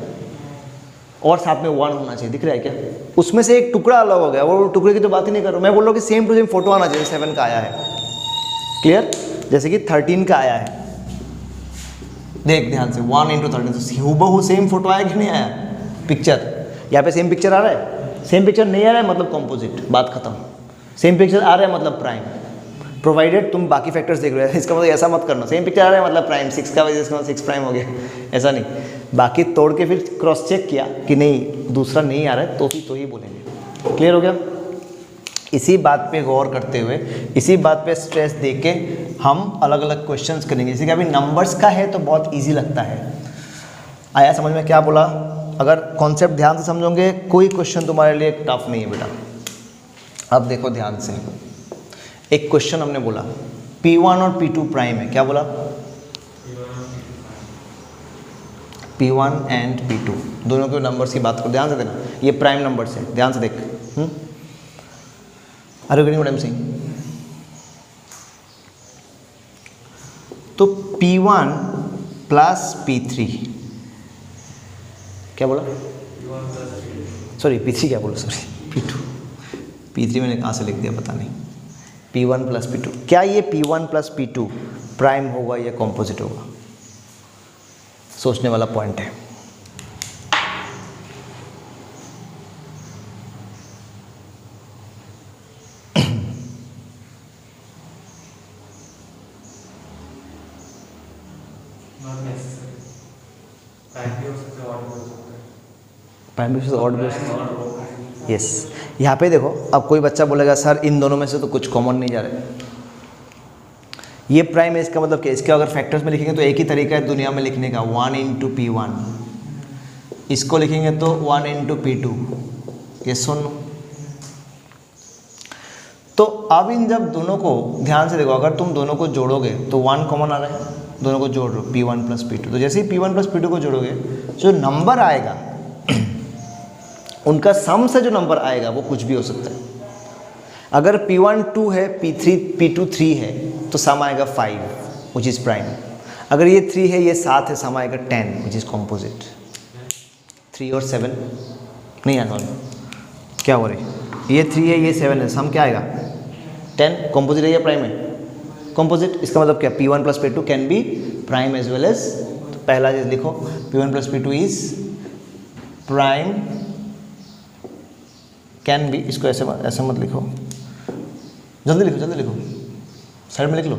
और साथ में 1 होना चाहिए, दिख रहा है क्या? उसमें से एक टुकड़ा अलग हो गया, वो टुकड़े की तो बात ही नहीं कर रहा मैं बोल रहा हूँ कि सेम टू सेम फोटो आना चाहिए। 7 का आया है, क्लियर? जैसे कि 13 का आया है, देख ध्यान से 1 × 13 तो हूबहू सेम फोटो आया कि नहीं आया? पिक्चर यहाँ पे सेम पिक्चर आ रहा है, सेम पिक्चर नहीं आ रहा है मतलब कॉम्पोजिट, बात खत्म। सेम पिक्चर आ रहा है मतलब प्राइम, प्रोवाइडेड तुम बाकी फैक्टर्स देख रहे हो। इसका मतलब ऐसा मत करना सेम पिक्चर आ रहा है मतलब प्राइम, 6 का वजह से 6 प्राइम हो गया, ऐसा नहीं। बाकी तोड़ के फिर क्रॉस चेक किया कि नहीं दूसरा नहीं आ रहा है तो ही बोलेंगे। क्लियर हो गया? इसी बात पे गौर करते हुए, इसी बात पे स्ट्रेस देके हम अलग अलग क्वेश्चंस करेंगे। जैसे कि अभी नंबर्स का है तो बहुत इजी लगता है। आया समझ में क्या बोला? अगर कॉन्सेप्ट ध्यान से समझोगे कोई क्वेश्चन तुम्हारे लिए टफ नहीं है बेटा। अब देखो ध्यान से, एक क्वेश्चन हमने बोला P1 और P2 प्राइम है, क्या बोला? P1 एंड P2 दोनों के नंबर्स की बात करो, ध्यान से देना, ये प्राइम नंबर्स है, ध्यान से देख। Are you getting what I am saying? तो P1 + P3 क्या बोला? सॉरी P3 क्या बोला, सॉरी P2 मैंने कहाँ से लिख दिया पता नहीं। P1 + P2, क्या ये P1 + P2 प्राइम होगा या कॉम्पोजिट होगा? सोचने वाला पॉइंट है। प्राइम भी ऑड भी, यस। यहाँ पे देखो, अब कोई बच्चा बोलेगा सर इन दोनों में से तो कुछ कॉमन नहीं जा रहा है, ये प्राइम है, इसका मतलब क्या? इसके अगर फैक्टर्स में लिखेंगे तो एक ही तरीका है दुनिया में लिखने का, 1 × P1, इसको लिखेंगे तो 1 × P2, ये सुन। तो अब इन जब दोनों को ध्यान से देखो, अगर तुम दोनों को जोड़ोगे तो 1 कॉमन आ रहा है, दोनों को जोड़ लो P1 + P2, तो जैसे ही P1 + P2 को जोड़ोगे जो नंबर आएगा उनका सम से जो नंबर आएगा वो कुछ भी हो सकता है। अगर P1 2 है, P2 3 है तो सम आएगा 5 विच इज़ प्राइम। अगर ये 3 है ये 7 है, सम आएगा 10 विच इज़ कॉम्पोजिट। 3 और 7 नहीं आना, क्या हो रही? ये 3 है ये 7 है, सम क्या आएगा? 10 कॉम्पोजिट है या प्राइम है? कॉम्पोजिट। इसका मतलब क्या? P1 plus P2 can be prime as well as, तो पहला चीज लिखो P1 plus P2 is prime can be, इसको ऐसे मत लिखो, जल्दी लिखो, साइड में लिख लो,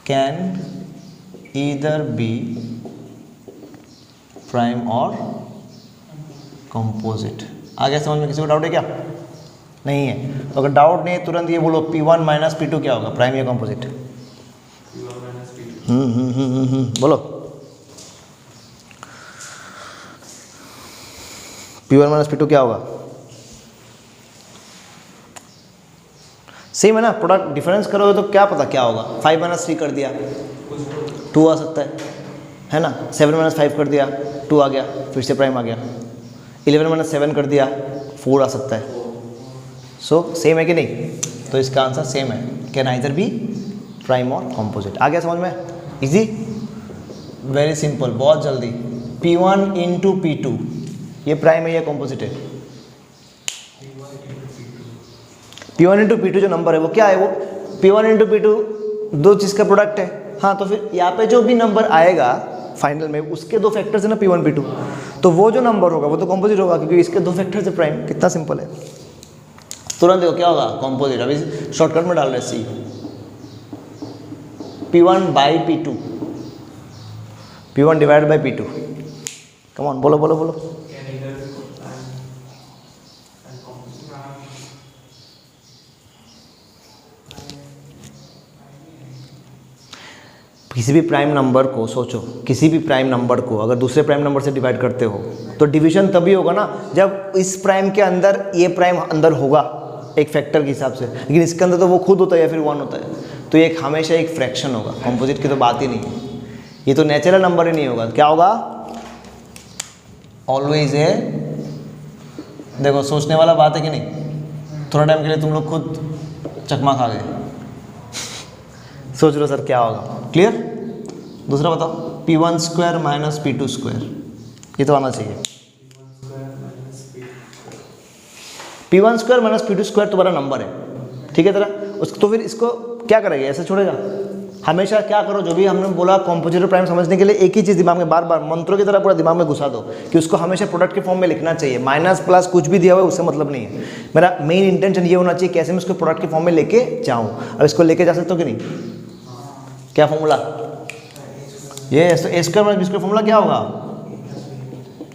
कैन ईदर बी प्राइम और कंपोजिट। आ गया समझ में? किसी को डाउट है क्या? नहीं है। तो अगर डाउट नहीं है तुरंत ये बोलो P1 माइनस P2 क्या होगा, प्राइम या कंपोजिट? बोलो P1 माइनस P2 क्या होगा? सेम है ना, प्रोडक्ट डिफरेंस करोगे तो क्या पता क्या होगा। 5 माइनस 3 कर दिया 2 आ सकता है ना, 7 माइनस 5 कर दिया 2 आ गया, फिर से प्राइम आ गया, 11 माइनस 7 कर दिया 4 आ सकता है। सो सेम है कि नहीं? तो इसका आंसर सेम है, कैन आइदर बी प्राइम और कॉम्पोजिट। आ गया समझ में? इजी, वेरी सिंपल, बहुत जल्दी। P1 इंटू P2 ये प्राइम है या कॉम्पोजिट है? P1 इंटू P2 जो नंबर है वो क्या है? वो P1 इंटू P2 दो चीज़ का प्रोडक्ट है। हाँ, तो फिर यहाँ पे जो भी नंबर आएगा फाइनल में उसके दो फैक्टर्स है ना P1 P2, तो वो जो नंबर होगा वो तो कॉम्पोजिट होगा क्योंकि इसके दो फैक्टर्स है प्राइम। कितना सिंपल है, तुरंत देखो क्या होगा, कॉम्पोजिट। अभी शॉर्टकट में डाल रहे सी, P1 by P2, P1 divide by P2। Come on, बोलो बोलो बोलो। किसी भी प्राइम नंबर को सोचो, किसी भी प्राइम नंबर को अगर दूसरे प्राइम नंबर से डिवाइड करते हो तो डिवीजन तभी होगा ना जब इस प्राइम के अंदर ये प्राइम अंदर होगा एक फैक्टर के हिसाब से, लेकिन इसके अंदर तो वो खुद होता है या फिर 1 होता है, तो ये हमेशा एक फ्रैक्शन होगा। कॉम्पोजिट की तो बात ही नहीं है, ये तो नेचुरल नंबर ही नहीं होगा। क्या होगा? ऑलवेज है। देखो सोचने वाला बात है कि नहीं? थोड़ा टाइम के लिए तुम लोग खुद चकमा खा गए, सोच लो सर क्या होगा। क्लियर? दूसरा बताओ, P1 square minus P2 square, ये तो आना चाहिए। P1 square minus P2 square तुम्हारा नंबर है, ठीक है तेरा। उसको तो फिर इसको क्या करेगा, ऐसे छोड़ेगा? हमेशा क्या करो, जो भी हमने बोला कॉम्पोजिट प्राइम समझने के लिए एक ही चीज़ दिमाग में बार बार मंत्रों की तरह पूरा दिमाग में घुसा दो कि उसको हमेशा प्रोडक्ट के फॉर्म में लिखना चाहिए। माइनस प्लस कुछ भी दिया हुआ है उससे मतलब नहीं है। मेरा मेन इंटेंशन ये होना चाहिए कैसे मैं उसको प्रोडक्ट के फॉर्म में लेके जाऊँ। अब इसको लेके जा सकते हो कि नहीं? क्या फॉर्मूला? ये A square minus B square formula क्या होगा?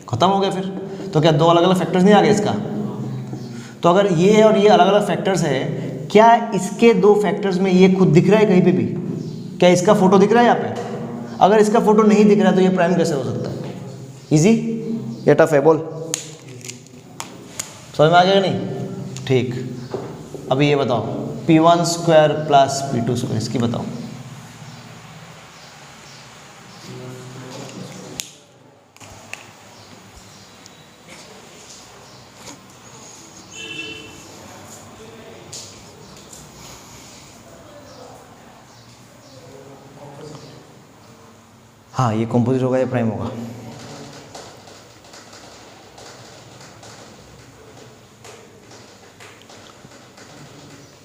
खत्म हो गया फिर। तो क्या दो अलग अलग फैक्टर्स नहीं आ गए इसका? तो अगर ये और ये अलग अलग फैक्टर्स है, क्या इसके दो फैक्टर्स में ये खुद दिख रहा है कहीं पे भी? क्या इसका फोटो दिख रहा है यहाँ पे? अगर इसका फोटो नहीं दिख रहा है तो ये प्राइम कैसे हो सकता है? इजी या टफ है? बोल, समझ में आ गया नहीं? ठीक। अभी ये बताओ P1 square plus P2 square, इसकी बताओ। हाँ, ये कॉम्पोजिट होगा या प्राइम होगा?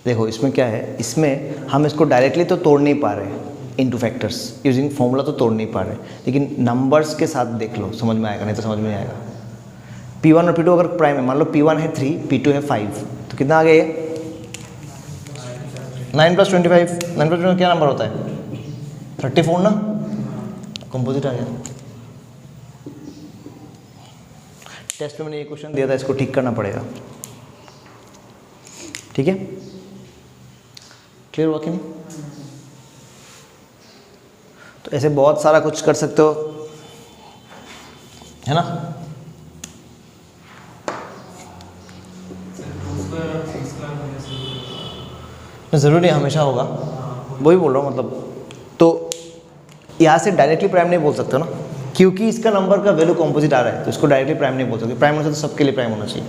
देखो इसमें क्या है, इसमें हम इसको डायरेक्टली तो तोड़ नहीं पा रहे इनटू फैक्टर्स यूजिंग फॉर्मूला, तो तोड़ नहीं पा रहे, लेकिन नंबर्स के साथ देख लो समझ में आएगा, नहीं तो समझ में नहीं आएगा। P1 और P2 अगर प्राइम है, मान लो P1 है 3 P2 है 5, तो कितना आ गया? 9 प्लस 25। 9 प्लस 25 क्या नंबर होता है? 34 ना, कंपोजिट आ गया। टेस्ट में मैंने ये क्वेश्चन दिया था, इसको ठीक करना पड़ेगा, ठीक है? क्लियर हुआ कि नहीं? तो ऐसे बहुत सारा कुछ कर सकते हो, है ना? ज़रूरी हमेशा होगा, वही बोल रहा हूँ मतलब। तो यहाँ से डायरेक्टली प्राइम नहीं बोल सकते ना, क्योंकि इसका नंबर का वैल्यू कॉम्पोजिट आ रहा है, तो इसको डायरेक्टली प्राइम नहीं बोल सकते। प्राइम होना चाहिए तो सबके लिए प्राइम होना चाहिए।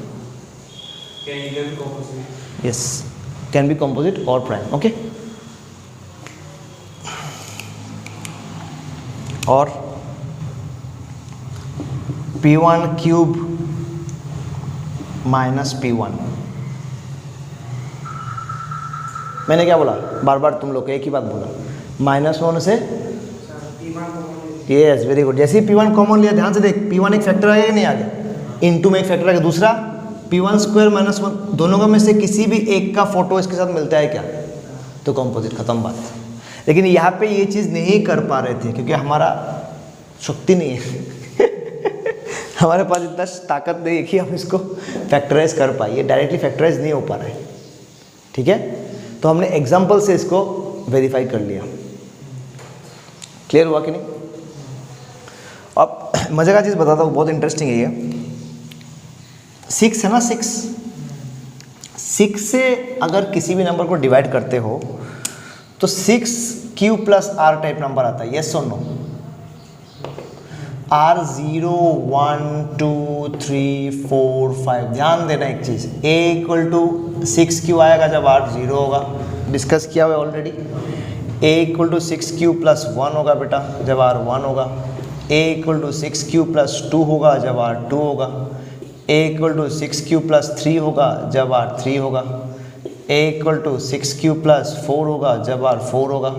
यस, कैन बी कॉम्पोजिट और प्राइम। ओके, और P1 क्यूब माइनस P1, मैंने क्या बोला, बार बार तुम लोग को एक ही बात बोला, -1 से यस वेरी गुड। जैसे ही P1 कॉमन लिया, ध्यान से देख, P1 एक फैक्टर आएगा कि नहीं आगे, इनटू में एक फैक्टर आएगा, दूसरा P1 स्क्वायर -1, दोनों का में से किसी भी एक का फोटो इसके साथ मिलता है क्या, तो कंपोजिट, खत्म बात। लेकिन यहाँ पे ये चीज़ नहीं कर पा रहे थे क्योंकि हमारा शक्ति नहीं है हमारे पास इतना ताकत नहीं है कि हम इसको फैक्टराइज कर पाए, ये डायरेक्टली फैक्टराइज नहीं हो पा रहा है, ठीक है। तो हमने एग्जाम्पल से इसको वेरीफाई कर लिया। क्लियर हुआ कि नहीं? अब मजे का चीज़ बताता हूँ, बहुत इंटरेस्टिंग है ये। 6 है ना, 6 से अगर किसी भी नंबर को डिवाइड करते हो तो 6Q + R टाइप नंबर आता है, यस और नो? R 0 1 2 3 4 5। ध्यान देना एक चीज़, A = 6Q आएगा जब R 0 होगा, डिस्कस किया हुआ ऑलरेडी। A = 6Q + 1 होगा बेटा जब R 1 होगा। A = 6Q + 2 होगा जब R 2 होगा। A = 6Q + 3 होगा जब R 3 होगा। A = 6Q + 4 होगा जब R 4 होगा।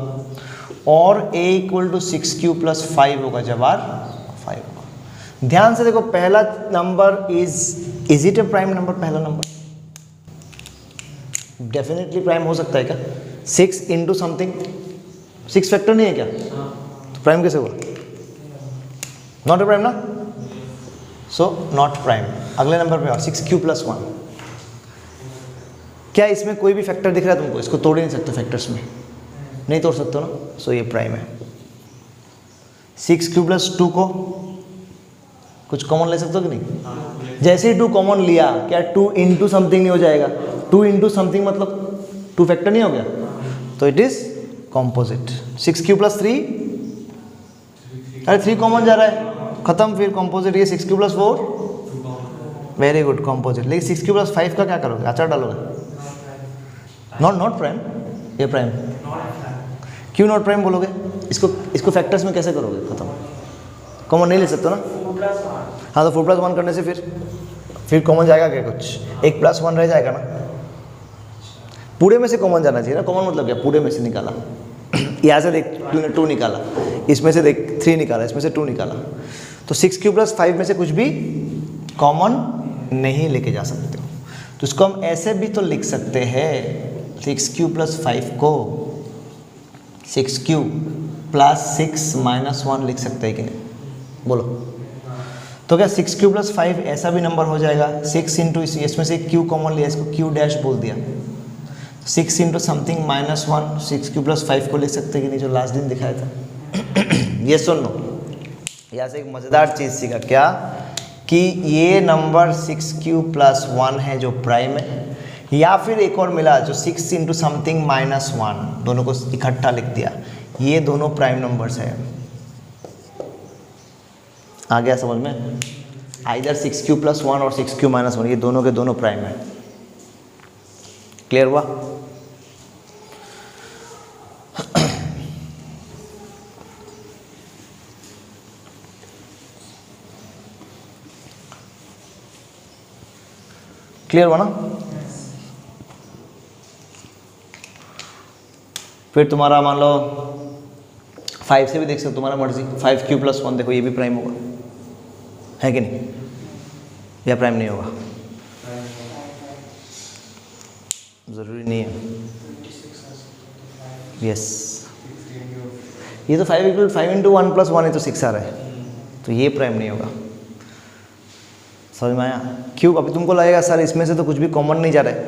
और A = 6Q + 5 होगा जब R 5 होगा। ध्यान से देखो, पहला number is it A prime number? पहला नंबर डेफिनेटली प्राइम हो सकता है क्या? 6 × समथिंग, 6 फैक्टर नहीं है क्या? तो प्राइम कैसे हुआ? नॉट ए प्राइम ना, सो नॉट प्राइम। अगले नंबर पे 6Q + 1। क्या इसमें कोई भी फैक्टर दिख रहा है तुमको? इसको तोड़ ही नहीं सकते फैक्टर्स में, नहीं तोड़ सकते हो ना, सो ये प्राइम है। 6Q + 2 को कुछ कॉमन ले सकते हो कि नहीं? जैसे ही 2 कॉमन लिया, क्या 2 × समथिंग नहीं हो जाएगा? 2 × समथिंग मतलब 2 फैक्टर नहीं हो गया, तो इट इज कॉम्पोजिट। 6Q + 3, अरे 3 कॉमन जा रहा है, खत्म, फिर कॉम्पोजिट। ये 6Q + 4, वेरी गुड, कॉम्पोजिट। लेकिन 6Q + 5 का क्या करोगे? अचार डालोगे? नॉट प्राइम, ये प्राइम। क्यों नॉट प्राइम बोलोगे? इसको फैक्टर्स में कैसे करोगे? खत्म, कॉमन नहीं ले सकते ना। हाँ, तो 4 + 1 करने से फिर कॉमन जाएगा क्या? कुछ एक +1 रह जाएगा ना। पूरे में से कॉमन जाना चाहिए ना। कॉमन मतलब क्या? पूरे में से निकाला यहाँ से देख, तूने 2 निकाला, इसमें से देख 3 निकाला, इसमें से 2 निकाला, तो 6Q + 5 में से कुछ भी कॉमन नहीं लेके जा सकते हो। तो इसको हम ऐसे भी तो लिख सकते हैं, 6Q + 5 को 6Q + 6 - 1 लिख सकते हैं कि नहीं? बोलो। तो क्या 6Q + 5 ऐसा भी नंबर हो जाएगा? 6 × इसमें से Q कॉमन लिया, इसको Q' बोल दिया, 6 × समथिंग -1, 6Q + 5 को लिख सकते हैं कि नहीं, जो लास्ट दिन दिखाया था? ये सुन लो, यहाँ से एक मज़ेदार चीज़ सीखा, क्या कि ये नंबर 6Q + 1 है जो प्राइम है, या फिर एक और मिला जो 6 × समथिंग -1, दोनों को इकट्ठा लिख दिया, ये दोनों प्राइम नंबर्स है। आ गया समझ में? आइदर 6Q + 1 और 6Q - 1, ये दोनों के दोनों प्राइम है। क्लियर हुआ? क्लियर हुआ ना? फिर तुम्हारा मान लो 5 से भी देख सकते हो, तुम्हारा मर्जी। 5Q + 1 देखो, ये भी प्राइम होगा, है कि नहीं? या प्राइम नहीं होगा? ज़रूरी नहीं है। यस, ये तो 5 × 1 + 1 है, तो 6 आ रहा है, तो ये प्राइम नहीं होगा। समझ में आया? क्यों? अभी तुमको लगेगा सर इसमें से तो कुछ भी कॉमन नहीं जा रहा है,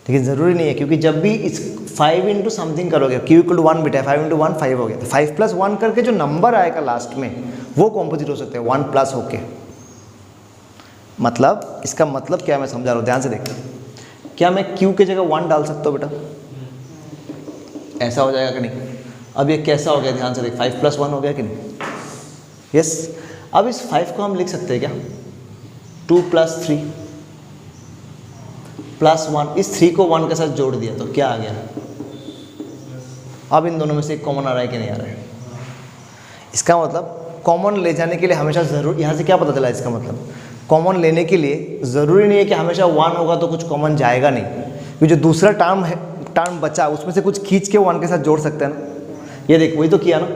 लेकिन ज़रूरी नहीं है, क्योंकि जब भी इस 5 × समथिंग करोगे, Q = 1 बेटा, 5 × 1 5 हो गया, तो 5 + 1 करके जो नंबर आएगा लास्ट में वो कॉम्पोजिट हो सकते हैं 1 प्लस होके। मतलब इसका मतलब क्या मैं समझा रहा हूँ, ध्यान से देखना। क्या मैं Q की जगह 1 डाल सकता हूँ बेटा? ऐसा हो जाएगा कि नहीं? अब ये कैसा हो गया, ध्यान से देख, 5 + 1 हो गया कि नहीं? यस। अब इस 5 को हम लिख सकते हैं क्या? 2 + 3 + 1, इस 3 को 1 के साथ जोड़ दिया तो क्या आ गया? अब इन दोनों में से एक कॉमन आ रहा है कि नहीं आ रहा है? इसका मतलब कॉमन ले जाने के लिए हमेशा ज़रूर, यहाँ से क्या पता चला इसका मतलब, कॉमन लेने के लिए ज़रूरी नहीं है कि हमेशा 1 होगा तो कुछ कॉमन जाएगा नहीं, क्योंकि जो दूसरा टर्म बचा उसमें से कुछ खींच के 1 के साथ जोड़ सकते हैं ना। ये देख वही तो किया ना,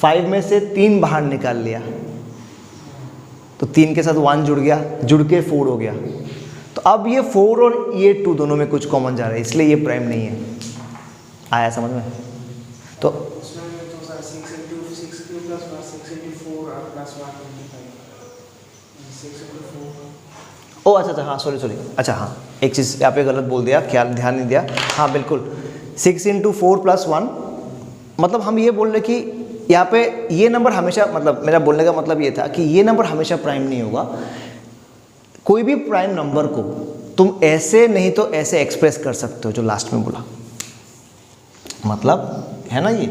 5 में से 3 बाहर निकाल लिया तो 3 के साथ 1 जुड़ गया, जुड़ के 4 हो गया। तो अब ये 4 और ये 2 दोनों में कुछ कॉमन जा रहा है, इसलिए ये प्राइम नहीं है। आया समझ में? तो ओ अच्छा, हाँ सॉरी, अच्छा हाँ एक चीज़ यहाँ पे गलत बोल दिया, ख्याल ध्यान नहीं दिया। हाँ बिल्कुल, 6 × 4 + 1, मतलब हम ये बोल रहे कि यहाँ पे ये नंबर हमेशा, मतलब मेरा बोलने का मतलब ये था कि ये नंबर हमेशा प्राइम नहीं होगा। कोई भी प्राइम नंबर को तुम ऐसे नहीं तो ऐसे एक्सप्रेस कर सकते हो जो लास्ट में बोला, मतलब है ना ये।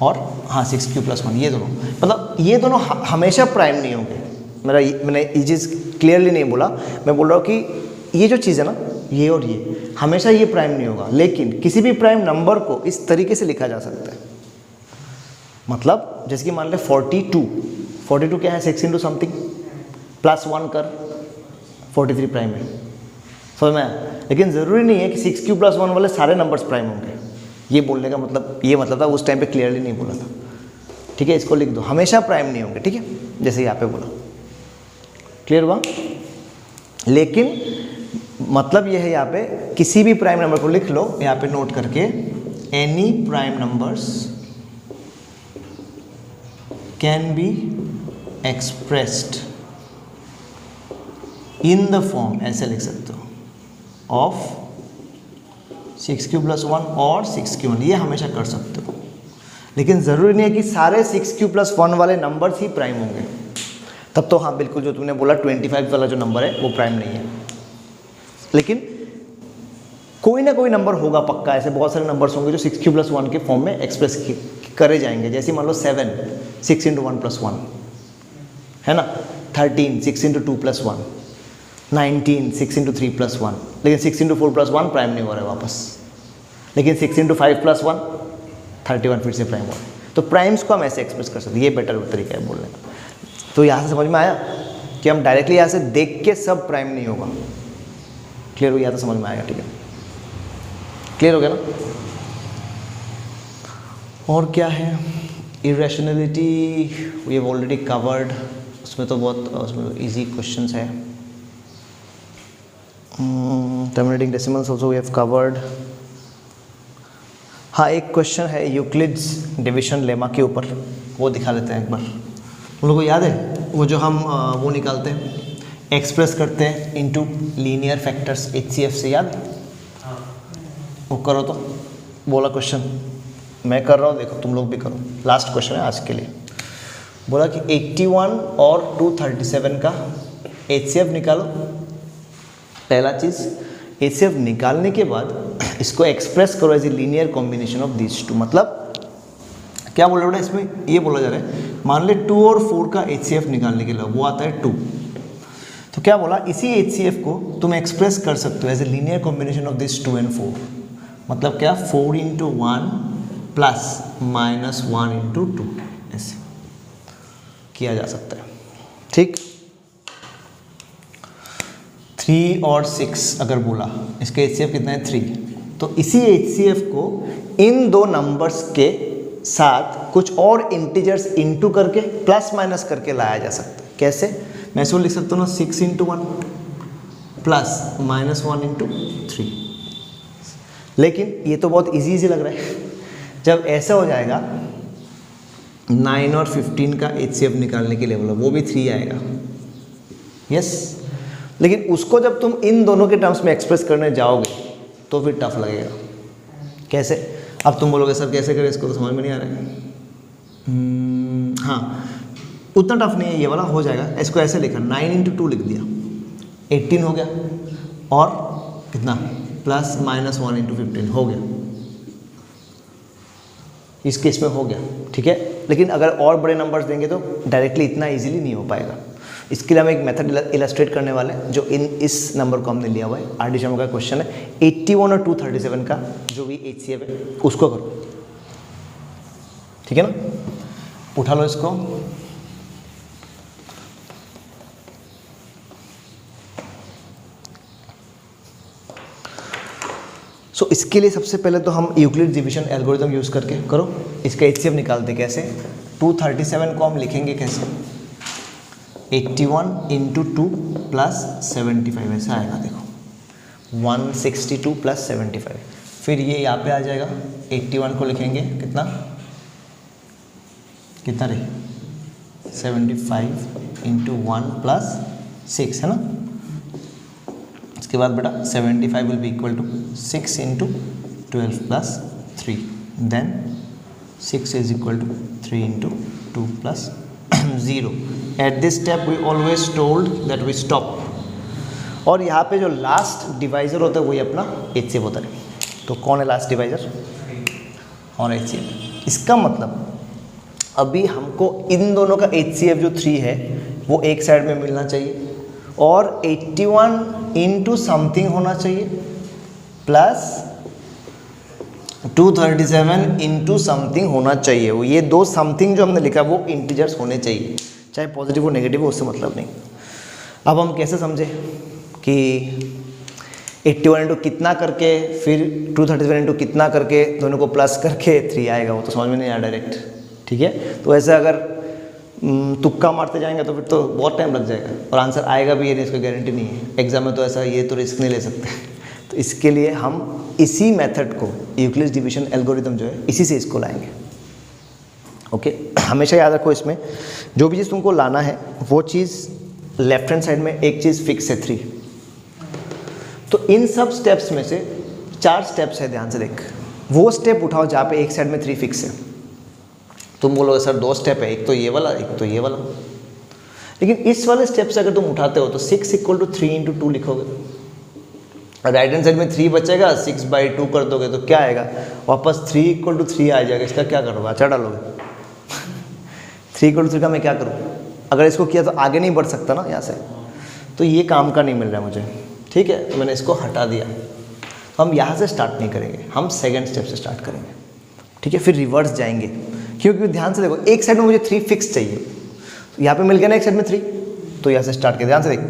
और हाँ 6³ + 1 ये दोनों, मतलब ये दोनों हमेशा प्राइम नहीं होंगे। मैंने ये चीज़ क्लियरली नहीं बोला, मैं बोल रहा हूँ कि ये जो चीज़ है ना, ये और ये हमेशा ये प्राइम नहीं होगा, लेकिन किसी भी प्राइम नंबर को इस तरीके से लिखा जा सकता है। मतलब जैसे कि मान ले 42 क्या है, 6 × समथिंग + 1 कर 43 प्राइम है, समझ में आया? लेकिन ज़रूरी नहीं है कि 6³ + 1 वाले सारे नंबर्स प्राइम होंगे। ये बोलने का मतलब ये मतलब था, उस टाइम पे क्लियरली नहीं बोला था। ठीक है, इसको लिख दो, हमेशा प्राइम नहीं होंगे। ठीक है, जैसे यहाँ पे बोला, क्लियर हुआ? लेकिन मतलब ये है यहाँ पे किसी भी प्राइम नंबर को लिख लो, यहाँ पे नोट करके, any prime numbers can be expressed in the form, ऐसे लिख सकते हो, ऑफ 6³ + 1 और 6³ 1, ये हमेशा कर सकते हो। लेकिन ज़रूरी नहीं है कि सारे 6³ + 1 वाले नंबर्स ही प्राइम होंगे। तब तो हाँ बिल्कुल, जो तुमने बोला 25 वाला जो नंबर है वो प्राइम नहीं है, लेकिन कोई ना कोई नंबर होगा पक्का। ऐसे बहुत सारे नंबर्स होंगे जो 6³ + 1 के फॉर्म में एक्सप्रेस करे जाएंगे। जैसे मान लो 7 6 × 1 + 1 है ना, 13 6 × 2 + 1, 19 6 × 3 + 1, लेकिन 6 × 4 + 1 प्राइम नहीं हो रहा है वापस, लेकिन 6 × 5 + 1 31 फिर से प्राइम हो रहा है। तो प्राइम्स को हम ऐसे एक्सप्रेस कर सकते हैं, ये बेटर तरीका है बोलने का। तो यहाँ से समझ में आया कि हम डायरेक्टली यहाँ से देख के सब प्राइम नहीं होगा। क्लियर हो गया? तो समझ में आएगा। ठीक है, क्लियर हो गया ना? और क्या है, irrationality we have already covered, उसमें तो बहुत उसमें इजी क्वेश्चंस है। Terminating decimals also we have covered. हाँ एक क्वेश्चन है यूक्लिड्स डिविजन लेमा के ऊपर, वो दिखा लेते हैं एक बार। उन लोगों को याद है वो जो हम वो निकालते हैं, एक्सप्रेस करते हैं इनटू लीनियर फैक्टर्स HCF से, याद? वो करो तो, बोला क्वेश्चन मैं कर रहा हूँ, देखो तुम लोग भी करो। लास्ट क्वेश्चन है आज के लिए। बोला कि 81 और 237 का HCF निकालो। पहला चीज़, HCF निकालने के बाद इसको एक्सप्रेस करो as a linear combination of these two. मतलब क्या बोल रहा है इसमें, ये बोला जा रहा है मान ले 2 और 4 का HCF निकालने के लिए वो आता है 2, तो क्या बोला, इसी HCF को तुम एक्सप्रेस कर सकते हो as a linear combination of this 2 and 4। मतलब क्या, 4 × 1 + -1 × 2, ऐसे किया जा सकता है। ठीक, 3 और 6 अगर बोला, इसका HCF कितना है 3, तो इसी HCF को इन दो नंबर्स के साथ कुछ और इंटीजर्स इंटू करके प्लस माइनस करके लाया जा सकता है। कैसे, मैं इसको लिख सकता हूँ ना, 6 × 1 + -1 × 3। लेकिन ये तो बहुत इजी लग रहा है। जब ऐसा हो जाएगा 9 और 15 का HCF निकालने के लिए बोला, वो भी 3 आएगा, यस। लेकिन उसको जब तुम इन दोनों के टर्म्स में एक्सप्रेस करने जाओगे तो फिर टफ लगेगा। कैसे, अब तुम बोलोगे सर कैसे करें इसको, तो समझ में नहीं आ रहा है। हाँ उतना टफ नहीं है ये वाला, हो जाएगा। इसको ऐसे लिखा, 9 × 2 लिख दिया, 18 हो गया, और कितना +-1 × 15 हो गया। इस केस में हो गया, ठीक है। लेकिन अगर और बड़े नंबर्स देंगे तो डायरेक्टली इतना इजीली नहीं हो पाएगा। इसके लिए हम एक मेथड इलस्ट्रेट करने वाले हैं, जो इस नंबर को हमने लिया हुआ है। RD शर्मा का क्वेश्चन है 81 और 237 का जो भी HCF है उसको करो, ठीक है ना। उठा लो इसको, सो इसके लिए सबसे पहले तो हम यूक्लिड डिवीजन एल्गोरिथम यूज़ करके करो इसका HCF निकालते कैसे। 237 को हम लिखेंगे कैसे, 81 इंटू 2 प्लस 75 ऐसा आएगा, देखो 162 प्लस 75, फिर ये यहाँ पे आ जाएगा। 81 को लिखेंगे कितना कितना रे 75 इंटू 1 प्लस 6 है ना। इसके बाद बेटा 75 will be equal to 6 into 12 plus 3, then 6 is equal to 3 into 2 plus 0। At this step we always told that we stop. और यहाँ पे जो लास्ट डिवाइजर होता है वही अपना HCF होता है। तो कौन है लास्ट डिवाइजर और HCF। इसका मतलब अभी हमको इन दोनों का HCF जो 3 है वो एक साइड में मिलना चाहिए और 81 इंटू समथिंग होना चाहिए प्लस 237 इंटू समथिंग होना चाहिए। वो ये दो समथिंग जो हमने लिखा वो इंटीजर्स होने चाहिए, चाहे पॉजिटिव हो नेगेटिव हो, उससे मतलब नहीं। अब हम कैसे समझे कि 81 इंटू कितना करके फिर 237 इंटू कितना करके दोनों को प्लस करके 3 आएगा, वो तो समझ में नहीं आया डायरेक्ट। ठीक है, तो ऐसे अगर तुक्का मारते जाएंगे तो फिर तो बहुत टाइम लग जाएगा और आंसर आएगा भी ये नहीं, इसको गारंटी नहीं है। एग्जाम में तो ऐसा ये तो रिस्क नहीं ले सकते। तो इसके लिए हम इसी मेथड को यूक्लिड डिवीजन एल्गोरिथम जो है इसी से इसको लाएंगे। ओके, हमेशा याद रखो इसमें जो भी चीज़ तुमको लाना है वो चीज़ लेफ्ट हैंड साइड में एक चीज़ फिक्स है 3। तो इन सब स्टेप्स में से 4 स्टेप्स है, ध्यान से देख। वो स्टेप उठाओ जहाँ पे एक साइड में 3 फिक्स है। तुम बोलोगे सर 2 स्टेप है, एक तो ये वाला एक तो ये वाला, लेकिन इस वाले स्टेप से अगर तुम उठाते हो तो 6 इक्वल टू 3 इंटू 2 लिखोगे, राइट हैंड साइड में 3 बचेगा, 6/2 कर दोगे तो क्या आएगा वापस 3 इक्वल टू 3 आ जाएगा। इसका क्या करोगे, अच्छा डालोगे। 3 इक्वल टू 3 का मैं क्या करूँ, अगर इसको किया तो आगे नहीं बढ़ सकता ना यहाँ से, तो ये काम का नहीं मिल रहा है मुझे। ठीक है, तो मैंने इसको हटा दिया। तो हम यहाँ से स्टार्ट नहीं करेंगे, हम सेकेंड स्टेप से स्टार्ट करेंगे। ठीक है, फिर रिवर्स जाएंगे, क्योंकि ध्यान से देखो एक साइड में मुझे 3 फिक्स चाहिए, तो यहाँ पे मिल गया ना एक साइड में 3, तो यहाँ से स्टार्ट किया। ध्यान से देख,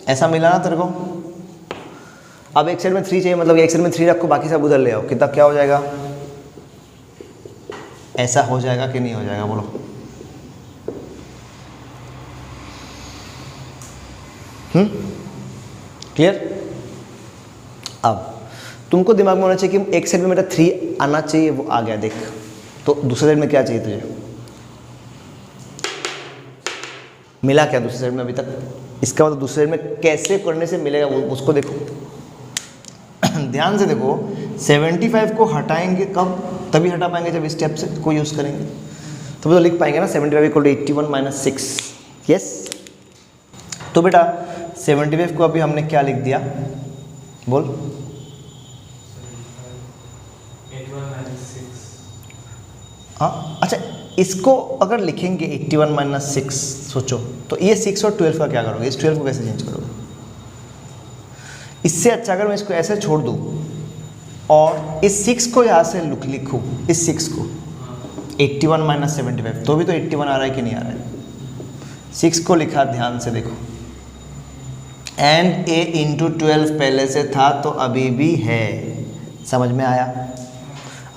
ऐसा मिला ना तेरे को। अब एक साइड में 3 चाहिए, मतलब एक साइड में 3 रखो, बाकी सब उधर ले आओ, कितना क्या हो जाएगा, ऐसा हो जाएगा कि नहीं हो जाएगा, बोलो। क्लियर। अब तुमको दिमाग में होना चाहिए कि एक साइड में मेरा 3 आना चाहिए, वो आ गया देख। तो दूसरे साइड में क्या चाहिए तुझे, मिला क्या दूसरी साइड में अभी तक। इसका मतलब दूसरे साइड में कैसे करने से मिलेगा वो उसको देखो। ध्यान से देखो, 75 को हटाएंगे कब, तभी हटा पाएंगे जब इस स्टेप से को यूज़ करेंगे। तो लिख पाएंगे ना 75 इक्वल टू 81 माइनस 6। यस, तो बेटा 75 को अभी हमने क्या लिख दिया, बोल। 81 माइनस 6। हाँ, अच्छा इसको अगर लिखेंगे 81 माइनस 6, सोचो तो ये 6 और 12 का क्या करोगे, इस 12 को कैसे चेंज करोगे। इससे अच्छा अगर मैं इसको ऐसे छोड़ दूँ और इस 6 को यहाँ से लिखूँ, इस 6 को 81 माइनस 75, तो भी तो 81 आ रहा है कि नहीं आ रहा है। 6 को लिखा, ध्यान से देखो, एंड a इंटू 12 पहले से था तो अभी भी है, समझ में आया।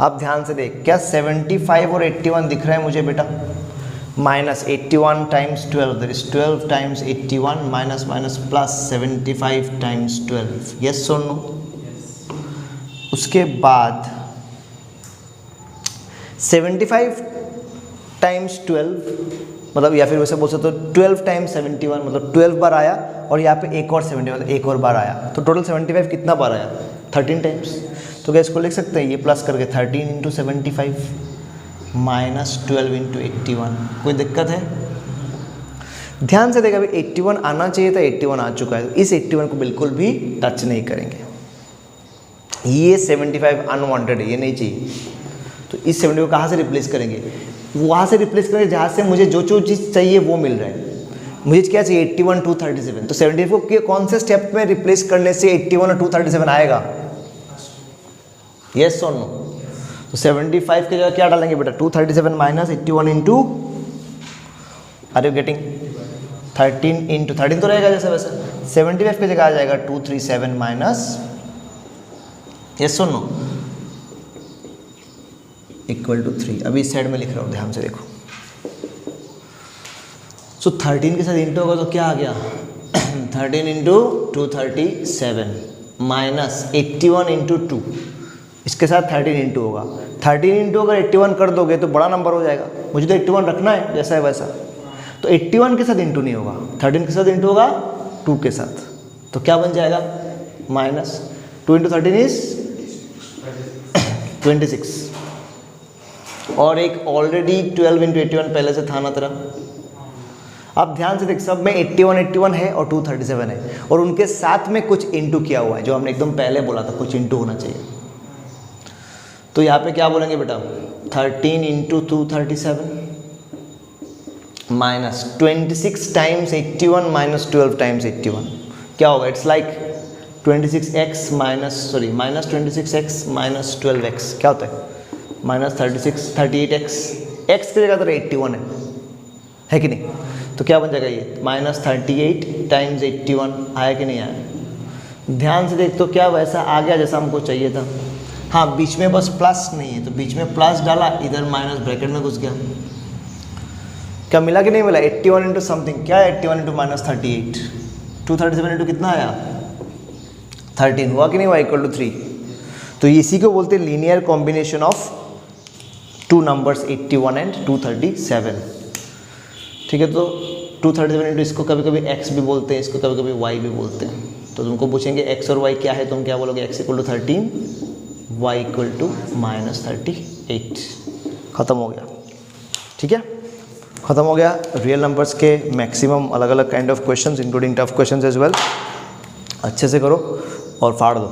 अब ध्यान से देख, क्या 75 और 81 दिख रहा है मुझे बेटा, minus 81 times 12, that is 12 times 81 minus minus plus 75 times 12, yes और नो। उसके बाद 75 टाइम्स 12 मतलब, या फिर वैसे बोल सकते हो 12 टाइम्स 71 मतलब 12 बार आया, और यहाँ पे एक और 70 मतलब एक और बार आया, तो टोटल 75 कितना बार आया, 13 टाइम्स। तो क्या इसको लिख सकते हैं, ये प्लस करके 13 इंटू 75 माइनस 12 इंटू 81। कोई दिक्कत है। ध्यान से देखा, अभी 81 आना चाहिए था, 81 आ चुका है, तो इस 81 को बिल्कुल भी टच नहीं करेंगे। ये 75 अनवांटेड है, ये नहीं चाहिए, तो इस 70 को कहाँ से रिप्लेस करेंगे, वहाँ से रिप्लेस करेंगे जहाँ से मुझे जो जो चीज़ चाहिए वो मिल रहा है। मुझे क्या चाहिए 81 237, तो 75 को कौन से स्टेप में रिप्लेस करने से 81 और 237 आएगा, यस और नो। तो 75 की जगह क्या डालेंगे बेटा, 237 minus 81 into, are you getting, 13 into 13 तो रहेगा जैसे वैसे, 75 की जगह आ जाएगा 237 माइनस, यस और नो, इक्वल टू 3। अभी इस साइड में लिख रहा हूँ, ध्यान से देखो। सो 13 के साथ इंटू होगा तो क्या आ गया 13 इंटू 237 माइनस 81 इंटू 2, इसके साथ 13 इंटू होगा। 13 इंटू अगर 81 कर दोगे तो बड़ा नंबर हो जाएगा, मुझे तो 81 रखना है जैसा है वैसा। तो 81 के साथ इंटू नहीं होगा, 13 के साथ इंटू होगा 2 के साथ, तो क्या बन जाएगा माइनस 2 इंटू 13 इज 26, और एक ऑलरेडी 12 इंटू 81 पहले से था ना तेरा। अब ध्यान से देख, सब में 81 है और 237 है, और उनके साथ में कुछ इंटू किया हुआ है, जो हमने एकदम पहले बोला था कुछ इंटू होना चाहिए। तो यहाँ पे क्या बोलेंगे बेटा 13 into 237 minus 26 times 81 minus 12 times 81, क्या होगा, it's like 26x minus 26x minus 12x, क्या होता है माइनस 38x, x की जगह तो 81 है कि नहीं, तो क्या बन जाएगा ये माइनस 38 टाइम्स 81, आया कि नहीं आया। ध्यान से देख तो क्या वैसा आ गया जैसा हमको चाहिए था। हाँ, बीच में बस प्लस नहीं है, तो बीच में प्लस डाला, इधर माइनस ब्रैकेट में घुस गया। क्या मिला कि नहीं मिला, 81 इंटू समथिंग, क्या है 81 इंटू माइनस 38, 237 इंटू कितना आया 13, हुआ कि नहीं हुआ, इक्वल टू 3। तो इसी को बोलते हैं linear combination of two numbers 81 and 237। ठीक है, तो 237 इंटू इसको कभी कभी x भी बोलते हैं, इसको कभी कभी y भी बोलते हैं। तो तुमको पूछेंगे x और y क्या है, तुम क्या बोलोगे, x equal to 13, y equal to minus 38। ख़त्म हो गया, ठीक है, ख़त्म हो गया। रियल नंबर्स के मैक्सिमम अलग अलग kind of questions including tough questions as well. अच्छे से करो और फाड़ दो।